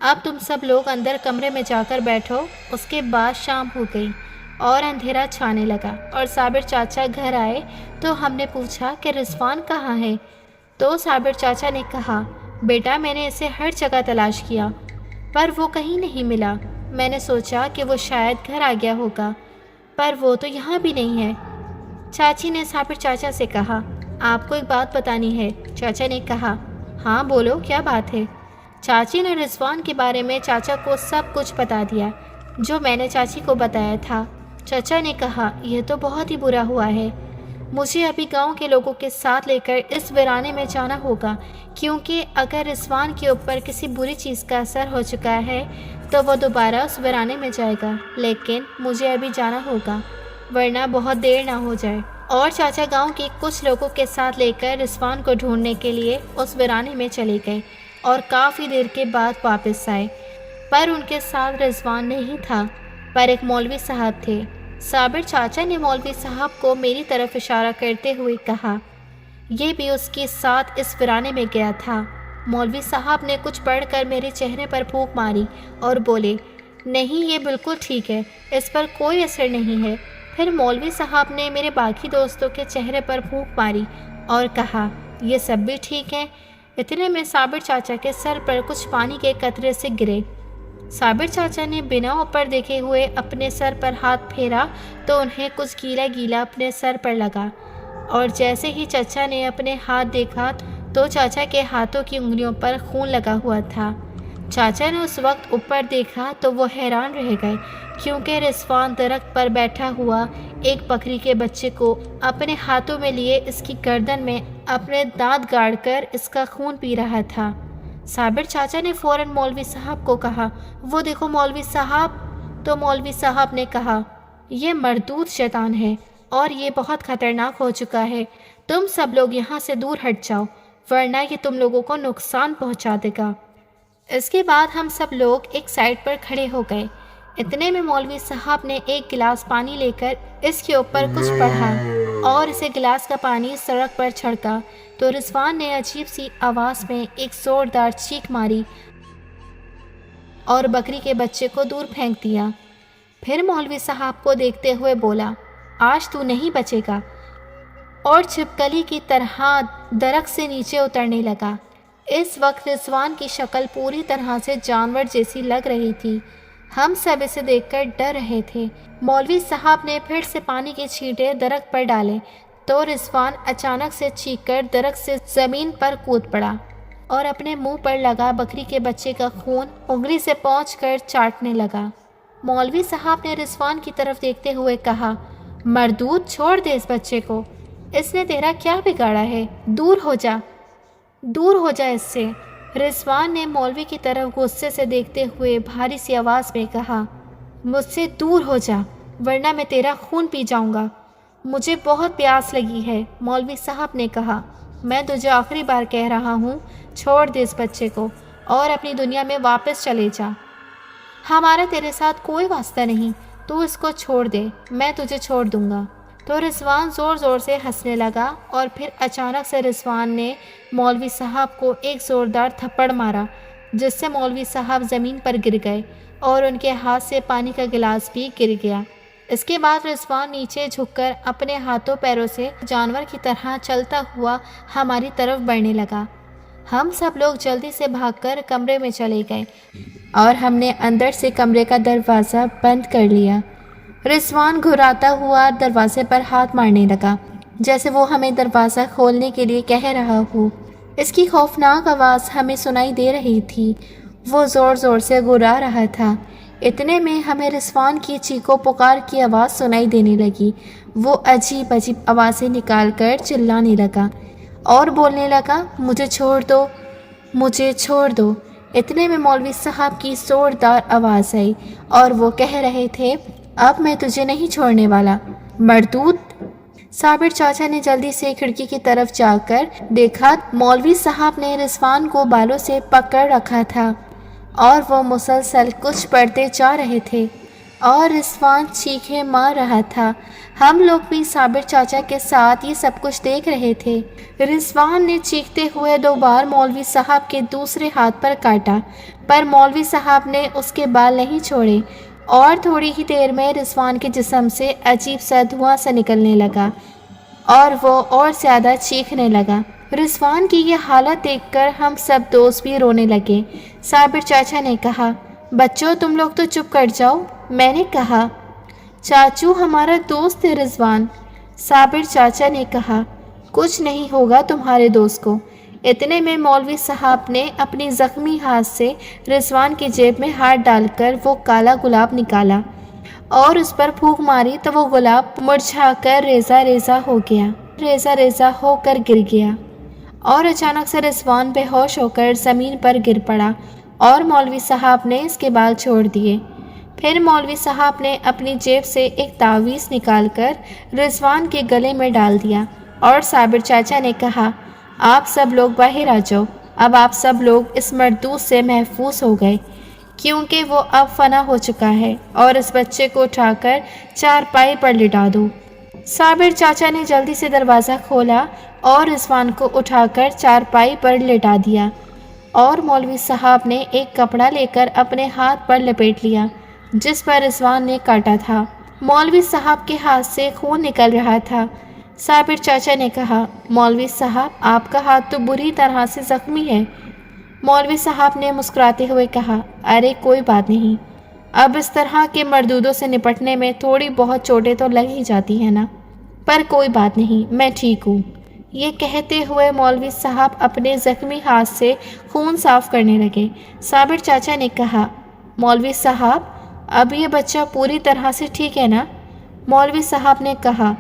اب تم سب لوگ اندر کمرے میں جا کر بیٹھو۔ اس کے بعد شام ہو گئی اور اندھیرا چھانے لگا اور صابر چاچا گھر آئے تو ہم نے پوچھا کہ رضوان کہاں ہے؟ تو صابر چاچا نے کہا، بیٹا میں نے اسے ہر جگہ تلاش کیا پر وہ کہیں نہیں ملا، میں نے سوچا کہ وہ شاید گھر آ گیا ہوگا پر وہ تو یہاں بھی نہیں ہے۔ چاچی نے صابر چاچا سے کہا، آپ کو ایک بات بتانی ہے۔ چاچا نے کہا، ہاں بولو کیا بات ہے؟ چاچی نے رضوان کے بارے میں چاچا کو سب کچھ بتا دیا جو میں نے چاچی کو بتایا تھا۔ چاچا نے کہا، یہ تو بہت ہی برا ہوا ہے، مجھے ابھی گاؤں کے لوگوں کے ساتھ لے کر اس ویرانے میں جانا ہوگا، کیونکہ اگر رضوان کے اوپر کسی بری چیز کا اثر ہو چکا ہے تو وہ دوبارہ اس ویرانے میں جائے گا، لیکن مجھے ابھی جانا ہوگا ورنہ بہت دیر نہ ہو جائے۔ اور چاچا گاؤں کے کچھ لوگوں کے ساتھ لے کر رضوان کو ڈھونڈنے کے لیے اس ویرانے میں چلے گئے اور کافی دیر کے بعد واپس آئے، پر ان کے ساتھ رضوان نہیں تھا پر ایک مولوی صاحب تھے۔ صابر چاچا نے مولوی صاحب کو میری طرف اشارہ کرتے ہوئے کہا، یہ بھی اس کے ساتھ اس ویرانے میں گیا تھا۔ مولوی صاحب نے کچھ پڑھ کر میرے چہرے پر پھونک ماری اور بولے، نہیں یہ بالکل ٹھیک ہے، اس پر کوئی اثر نہیں ہے۔ پھر مولوی صاحب نے میرے باقی دوستوں کے چہرے پر پھونک ماری اور کہا، یہ سب بھی ٹھیک ہے؟ اتنے میں صابر چاچا کے سر پر کچھ پانی کے قطرے سے گرے۔ صابر چاچا نے بنا اوپر دیکھے ہوئے اپنے سر پر ہاتھ پھیرا تو انہیں کچھ گیلا گیلا اپنے سر پر لگا، اور جیسے ہی چچا نے اپنے ہاتھ دیکھا تو چاچا کے ہاتھوں کی انگلیوں پر خون لگا ہوا تھا۔ چاچا نے اس وقت اوپر دیکھا تو وہ حیران رہ گئے، کیونکہ رضوان درخت پر بیٹھا ہوا ایک بکری کے بچے کو اپنے ہاتھوں میں لیے اس کی گردن میں اپنے دانت گاڑ کر اس کا خون پی رہا تھا۔ صابر چاچا نے فوراً مولوی صاحب کو کہا، وہ دیکھو مولوی صاحب۔ تو مولوی صاحب نے کہا، یہ مردود شیطان ہے اور یہ بہت خطرناک ہو چکا ہے، تم سب لوگ یہاں سے دور ہٹ جاؤ ورنہ یہ تم لوگوں کو نقصان پہنچا دے گا۔ اس کے بعد ہم سب لوگ ایک سائڈ پر کھڑے ہو گئے۔ اتنے میں مولوی صاحب نے ایک گلاس پانی لے کر اس کے اوپر کچھ پڑھا اور اسے گلاس کا پانی سڑک پر چھڑکا تو رضوان نے عجیب سی آواز میں ایک زوردار چیخ ماری اور بکری کے بچے کو دور پھینک دیا۔ پھر مولوی صاحب کو دیکھتے ہوئے بولا، آج تو نہیں بچے گا، اور چھپکلی کی طرح درخت سے نیچے اترنے لگا۔ اس وقت رضوان کی شکل پوری طرح سے جانور جیسی لگ رہی تھی۔ ہم سب اسے دیکھ کر ڈر رہے تھے۔ مولوی صاحب نے پھر سے پانی کے چھینٹے درخت پر ڈالے تو رضوان اچانک سے چیخ کر درخت سے زمین پر کود پڑا اور اپنے منہ پر لگا بکری کے بچے کا خون انگلی سے پونچھ کر چاٹنے لگا۔ مولوی صاحب نے رضوان کی طرف دیکھتے ہوئے کہا، مردود، چھوڑ دے اس بچے کو، اس نے تیرا کیا بگاڑا ہے؟ دور ہو جا، دور ہو جا اس سے۔ رضوان نے مولوی کی طرف غصے سے دیکھتے ہوئے بھاری سی آواز میں کہا، مجھ سے دور ہو جا ورنہ میں تیرا خون پی جاؤں گا، مجھے بہت پیاس لگی ہے۔ مولوی صاحب نے کہا، میں تجھے آخری بار کہہ رہا ہوں، چھوڑ دے اس بچے کو اور اپنی دنیا میں واپس چلے جا، ہمارا تیرے ساتھ کوئی واسطہ نہیں، تو اس کو چھوڑ دے، میں تجھے چھوڑ دوں گا۔ تو رضوان زور زور سے ہنسنے لگا اور پھر اچانک سے رضوان نے مولوی صاحب کو ایک زوردار تھپڑ مارا جس سے مولوی صاحب زمین پر گر گئے اور ان کے ہاتھ سے پانی کا گلاس بھی گر گیا۔ اس کے بعد رضوان نیچے جھک کر اپنے ہاتھوں پیروں سے جانور کی طرح چلتا ہوا ہماری طرف بڑھنے لگا۔ ہم سب لوگ جلدی سے بھاگ کر کمرے میں چلے گئے اور ہم نے اندر سے کمرے کا دروازہ بند کر لیا۔ رضوان گھراتا ہوا دروازے پر ہاتھ مارنے لگا جیسے وہ ہمیں دروازہ کھولنے کے لیے کہہ رہا ہو۔ اس کی خوفناک آواز ہمیں سنائی دے رہی تھی، وہ زور زور سے گھرا رہا تھا۔ اتنے میں ہمیں رضوان کی چیخو پکار کی آواز سنائی دینے لگی۔ وہ عجیب عجیب آوازیں نکال کر چلانے لگا اور بولنے لگا، مجھے چھوڑ دو، مجھے چھوڑ دو۔ اتنے میں مولوی صاحب کی زوردار آواز آئی اور وہ کہہ رہے تھے، اب میں تجھے نہیں چھوڑنے والا، مردود۔ صابر چاچا نے جلدی سے کھڑکی کی طرف جا کر دیکھا، مولوی صاحب نے رضوان کو بالوں سے پکڑ رکھا تھا اور وہ مسلسل کچھ پڑھتے جا رہے تھے اور رضوان چیخیں مار رہا تھا۔ ہم لوگ بھی صابر چاچا کے ساتھ یہ سب کچھ دیکھ رہے تھے۔ رضوان نے چیختے ہوئے 2 بار مولوی صاحب کے دوسرے ہاتھ پر کاٹا، پر مولوی صاحب نے اس کے بال نہیں چھوڑے اور تھوڑی ہی دیر میں رضوان کے جسم سے عجیب سا دھواں سا نکلنے لگا اور وہ اور زیادہ چیخنے لگا۔ رضوان کی یہ حالت دیکھ کر ہم سب دوست بھی رونے لگے۔ صابر چاچا نے کہا، بچوں تم لوگ تو چپ کر جاؤ۔ میں نے کہا، چاچو ہمارا دوست ہے رضوان۔ صابر چاچا نے کہا، کچھ نہیں ہوگا تمہارے دوست کو۔ اتنے میں مولوی صاحب نے اپنی زخمی ہاتھ سے رضوان کی جیب میں ہاتھ ڈال کر وہ کالا گلاب نکالا اور اس پر پھونک ماری تو وہ گلاب مرجھا کر ریزہ ریزہ ہو گیا، ریزہ ریزہ ہو کر گر گیا اور اچانک سے رضوان بے ہوش ہو کر زمین پر گر پڑا اور مولوی صاحب نے اس کے بال چھوڑ دیے۔ پھر مولوی صاحب نے اپنی جیب سے ایک تعویذ نکال کر رضوان کے گلے میں ڈال دیا اور صابر چاچا نے کہا، آپ سب لوگ باہر آ جاؤ، اب آپ سب لوگ اس مردود سے محفوظ ہو گئے کیونکہ وہ اب فنا ہو چکا ہے، اور اس بچے کو اٹھا کر چارپائی پر لٹا دو۔ صابر چاچا نے جلدی سے دروازہ کھولا اور رضوان کو اٹھا کر چارپائی پر لٹا دیا اور مولوی صاحب نے ایک کپڑا لے کر اپنے ہاتھ پر لپیٹ لیا جس پر رضوان نے کاٹا تھا۔ مولوی صاحب کے ہاتھ سے خون نکل رہا تھا۔ صابر چاچا نے کہا، مولوی صاحب آپ کا ہاتھ تو بری طرح سے زخمی ہے۔ مولوی صاحب نے مسکراتے ہوئے کہا، ارے کوئی بات نہیں، اب اس طرح کے مردودوں سے نپٹنے میں تھوڑی بہت چوٹیں تو لگ ہی جاتی ہیں نا، پر کوئی بات نہیں، میں ٹھیک ہوں۔ یہ کہتے ہوئے مولوی صاحب اپنے زخمی ہاتھ سے خون صاف کرنے لگے۔ صابر چاچا نے کہا، مولوی صاحب اب یہ بچہ پوری طرح سے ٹھیک ہے نا؟ مولوی صاحب نے کہا،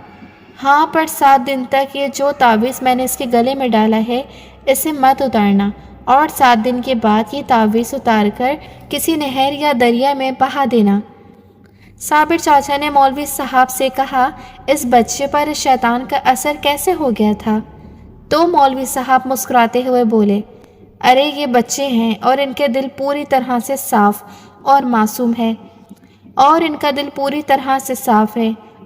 ہاں، پر 7 دن تک یہ جو تعویذ میں نے اس کے گلے میں ڈالا ہے اسے مت اتارنا، اور 7 دن کے بعد یہ تعویذ اتار کر کسی نہر یا دریا میں بہا دینا۔ صابر چاچا نے مولوی صاحب سے کہا، اس بچے پر اس شیطان کا اثر کیسے ہو گیا تھا؟ تو مولوی صاحب مسکراتے ہوئے بولے، ارے یہ بچے ہیں اور ان کے دل پوری طرح سے صاف اور معصوم ہے،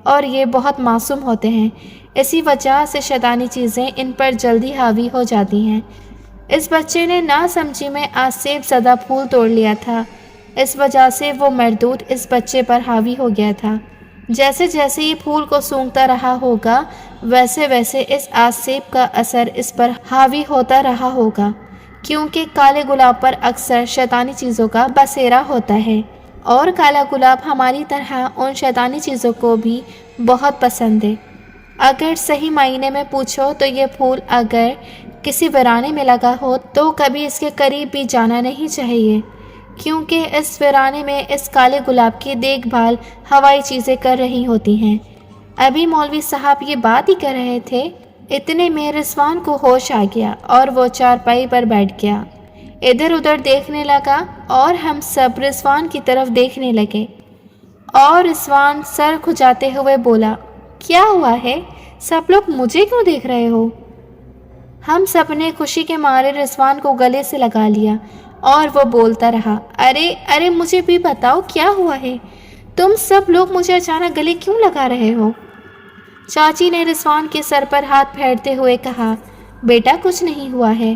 اور یہ بہت معصوم ہوتے ہیں، اسی وجہ سے شیطانی چیزیں ان پر جلدی حاوی ہو جاتی ہیں۔ اس بچے نے نا سمجھی میں آسیب زدہ پھول توڑ لیا تھا، اس وجہ سے وہ مردود اس بچے پر حاوی ہو گیا تھا۔ جیسے جیسے یہ پھول کو سونگھتا رہا ہوگا ویسے ویسے اس آسیب کا اثر اس پر حاوی ہوتا رہا ہوگا، کیونکہ کالے گلاب پر اکثر شیطانی چیزوں کا بسیرا ہوتا ہے، اور کالا گلاب ہماری طرح ان شیطانی چیزوں کو بھی بہت پسند ہے۔ اگر صحیح معنی میں پوچھو تو یہ پھول اگر کسی ویرانے میں لگا ہو تو کبھی اس کے قریب بھی جانا نہیں چاہیے، کیونکہ اس ویرانے میں اس کالے گلاب کی دیکھ بھال ہوائی چیزیں کر رہی ہوتی ہیں۔ ابھی مولوی صاحب یہ بات ہی کر رہے تھے، اتنے میں رضوان کو ہوش آ گیا اور وہ چارپائی پر بیٹھ گیا، ادھر ادھر دیکھنے لگا، اور ہم سب رضوان کی طرف دیکھنے لگے، اور رضوان سر کھجاتے ہوئے بولا، کیا ہوا ہے؟ سب لوگ مجھے کیوں دیکھ رہے ہو؟ ہم سب نے خوشی کے مارے رضوان کو گلے سے لگا لیا، اور وہ بولتا رہا، ارے مجھے بھی بتاؤ کیا ہوا ہے؟ تم سب لوگ مجھے اچانک گلے کیوں لگا رہے ہو؟ چاچی نے رضوان کے سر پر ہاتھ پھیرتے ہوئے کہا، بیٹا کچھ نہیں ہوا ہے،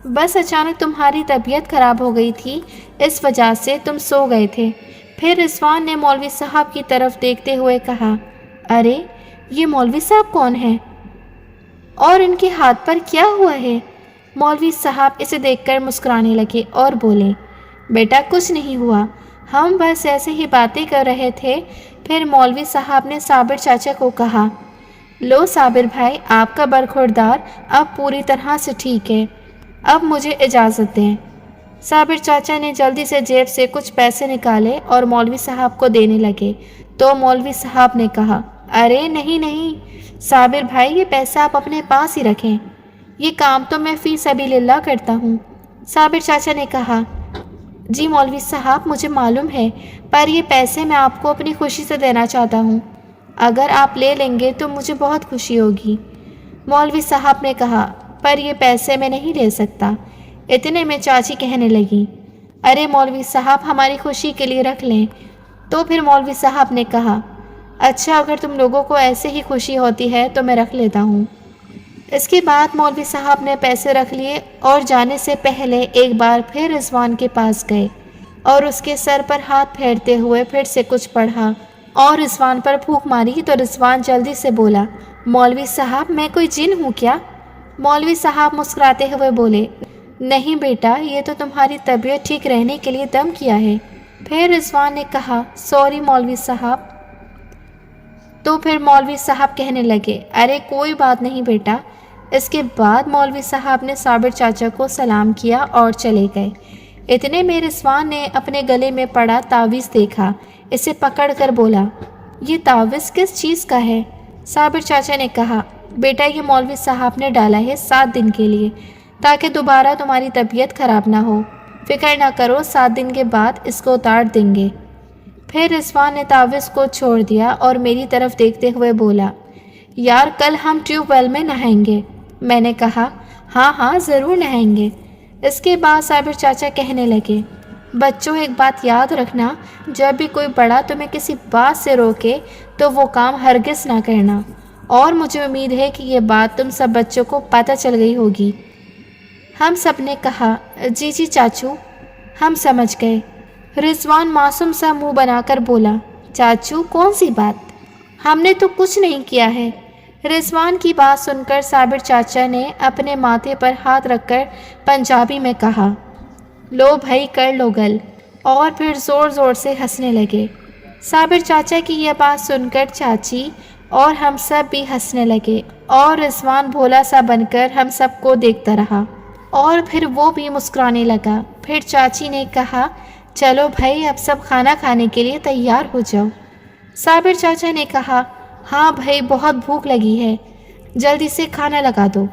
بس اچانک تمہاری طبیعت خراب ہو گئی تھی، اس وجہ سے تم سو گئے تھے۔ پھر رضوان نے مولوی صاحب کی طرف دیکھتے ہوئے کہا، ارے یہ مولوی صاحب کون ہیں؟ اور ان کے ہاتھ پر کیا ہوا ہے؟ مولوی صاحب اسے دیکھ کر مسکرانے لگے اور بولے، بیٹا کچھ نہیں ہوا، ہم بس ایسے ہی باتیں کر رہے تھے۔ پھر مولوی صاحب نے صابر چاچا کو کہا، لو صابر بھائی، آپ کا برخوردار اب پوری طرح سے ٹھیک ہے، اب مجھے اجازت دیں۔ صابر چاچا نے جلدی سے جیب سے کچھ پیسے نکالے اور مولوی صاحب کو دینے لگے، تو مولوی صاحب نے کہا، ارے نہیں صابر بھائی، یہ پیسہ آپ اپنے پاس ہی رکھیں، یہ کام تو میں فی سبیل اللہ کرتا ہوں۔ صابر چاچا نے کہا، جی مولوی صاحب مجھے معلوم ہے، پر یہ پیسے میں آپ کو اپنی خوشی سے دینا چاہتا ہوں، اگر آپ لے لیں گے تو مجھے بہت خوشی ہوگی۔ مولوی صاحب نے کہا، پر یہ پیسے میں نہیں لے سکتا۔ اتنے میں چاچی کہنے لگی، ارے مولوی صاحب ہماری خوشی کے لیے رکھ لیں۔ تو پھر مولوی صاحب نے کہا، اچھا اگر تم لوگوں کو ایسے ہی خوشی ہوتی ہے تو میں رکھ لیتا ہوں۔ اس کے بعد مولوی صاحب نے پیسے رکھ لیے اور جانے سے پہلے ایک بار پھر رضوان کے پاس گئے اور اس کے سر پر ہاتھ پھیرتے ہوئے پھر سے کچھ پڑھا اور رضوان پر پھونک ماری، تو رضوان جلدی سے بولا، مولوی صاحب میں کوئی جن ہوں کیا؟ مولوی صاحب مسکراتے ہوئے بولے، نہیں بیٹا، یہ تو تمہاری طبیعت ٹھیک رہنے کے لیے دم کیا ہے۔ پھر رضوان نے کہا، سوری مولوی صاحب۔ تو پھر مولوی صاحب کہنے لگے، ارے کوئی بات نہیں بیٹا۔ اس کے بعد مولوی صاحب نے صابر چاچا کو سلام کیا اور چلے گئے۔ اتنے میں رضوان نے اپنے گلے میں پڑا تعویذ دیکھا، اسے پکڑ کر بولا، یہ تعویذ کس چیز کا ہے؟ صابر چاچا نے کہا، بیٹا یہ مولوی صاحب نے ڈالا ہے 7 دن کے لیے، تاکہ دوبارہ تمہاری طبیعت خراب نہ ہو، فکر نہ کرو، 7 دن کے بعد اس کو اتار دیں گے۔ پھر رضوان نے تعویذ کو چھوڑ دیا اور میری طرف دیکھتے ہوئے بولا، یار کل ہم ٹیوب ویل میں نہائیں گے۔ میں نے کہا، ہاں ضرور نہائیں گے۔ اس کے بعد صابر چاچا کہنے لگے، بچوں ایک بات یاد رکھنا، جب بھی کوئی بڑا تمہیں کسی بات سے روکے تو وہ کام ہرگز نہ کرنا، اور مجھے امید ہے کہ یہ بات تم سب بچوں کو پتہ چل گئی ہوگی۔ ہم سب نے کہا، جی چاچو، ہم سمجھ گئے۔ رضوان معصوم سا منہ بنا کر بولا، چاچو کون سی بات؟ ہم نے تو کچھ نہیں کیا ہے۔ رضوان کی بات سن کر صابر چاچا نے اپنے ماتھے پر ہاتھ رکھ کر پنجابی میں کہا، لو بھائی کر لو گل، اور پھر زور زور سے ہنسنے لگے۔ صابر چاچا کی یہ بات سن کر چاچی اور ہم سب بھی ہنسنے لگے، اور رضوان بھولا سا بن کر ہم سب کو دیکھتا رہا اور پھر وہ بھی مسکرانے لگا۔ پھر چاچی نے کہا، چلو بھائی اب سب کھانا کھانے کے لیے تیار ہو جاؤ۔ صابر چاچا نے کہا، ہاں بھائی بہت بھوک لگی ہے، جلدی سے کھانا لگا دو۔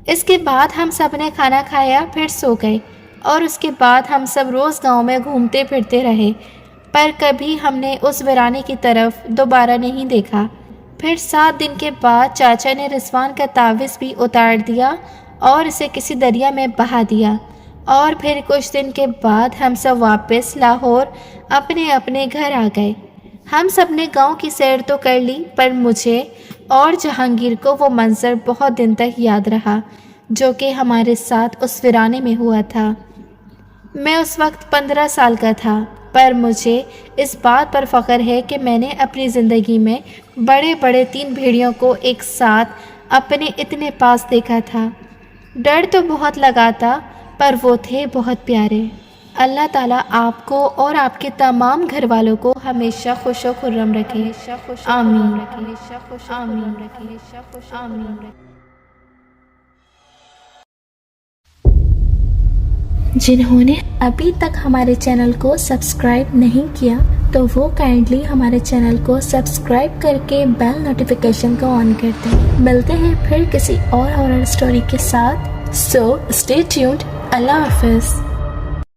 اس کے بعد ہم سب نے کھانا کھایا، پھر سو گئے، اور اس کے بعد ہم سب روز گاؤں میں گھومتے پھرتے رہے، پر کبھی ہم نے اس ویرانے کی طرف دوبارہ نہیں دیکھا۔ پھر 7 دن کے بعد چاچا نے رضوان کا تعویذ بھی اتار دیا اور اسے کسی دریا میں بہا دیا، اور پھر کچھ دن کے بعد ہم سب واپس لاہور اپنے اپنے گھر آ گئے۔ ہم سب نے گاؤں کی سیر تو کر لی، پر مجھے اور جہانگیر کو وہ منظر بہت دن تک یاد رہا جو کہ ہمارے ساتھ اس ویرانے میں ہوا تھا۔ میں اس وقت 15 سال کا تھا، پر مجھے اس بات پر فخر ہے کہ میں نے اپنی زندگی میں بڑے بڑے 3 بھیڑیوں کو ایک ساتھ اپنے اتنے پاس دیکھا تھا۔ ڈر تو بہت لگا تھا، پر وہ تھے بہت پیارے۔ اللہ تعالیٰ آپ کو اور آپ کے تمام گھر والوں کو ہمیشہ خوش و خرم رکھے، آمین۔ جنہوں نے ابھی تک ہمارے چینل کو سبسکرائب نہیں کیا تو وہ کائنڈلی ہمارے چینل کو سبسکرائب کر کے بیل نوٹیفیکیشن کو آن کر دیں۔ ملتے ہیں پھر کسی اور ہارر اسٹوری کے ساتھ، سو اسٹے ٹیونڈ۔ اللہ حافظ۔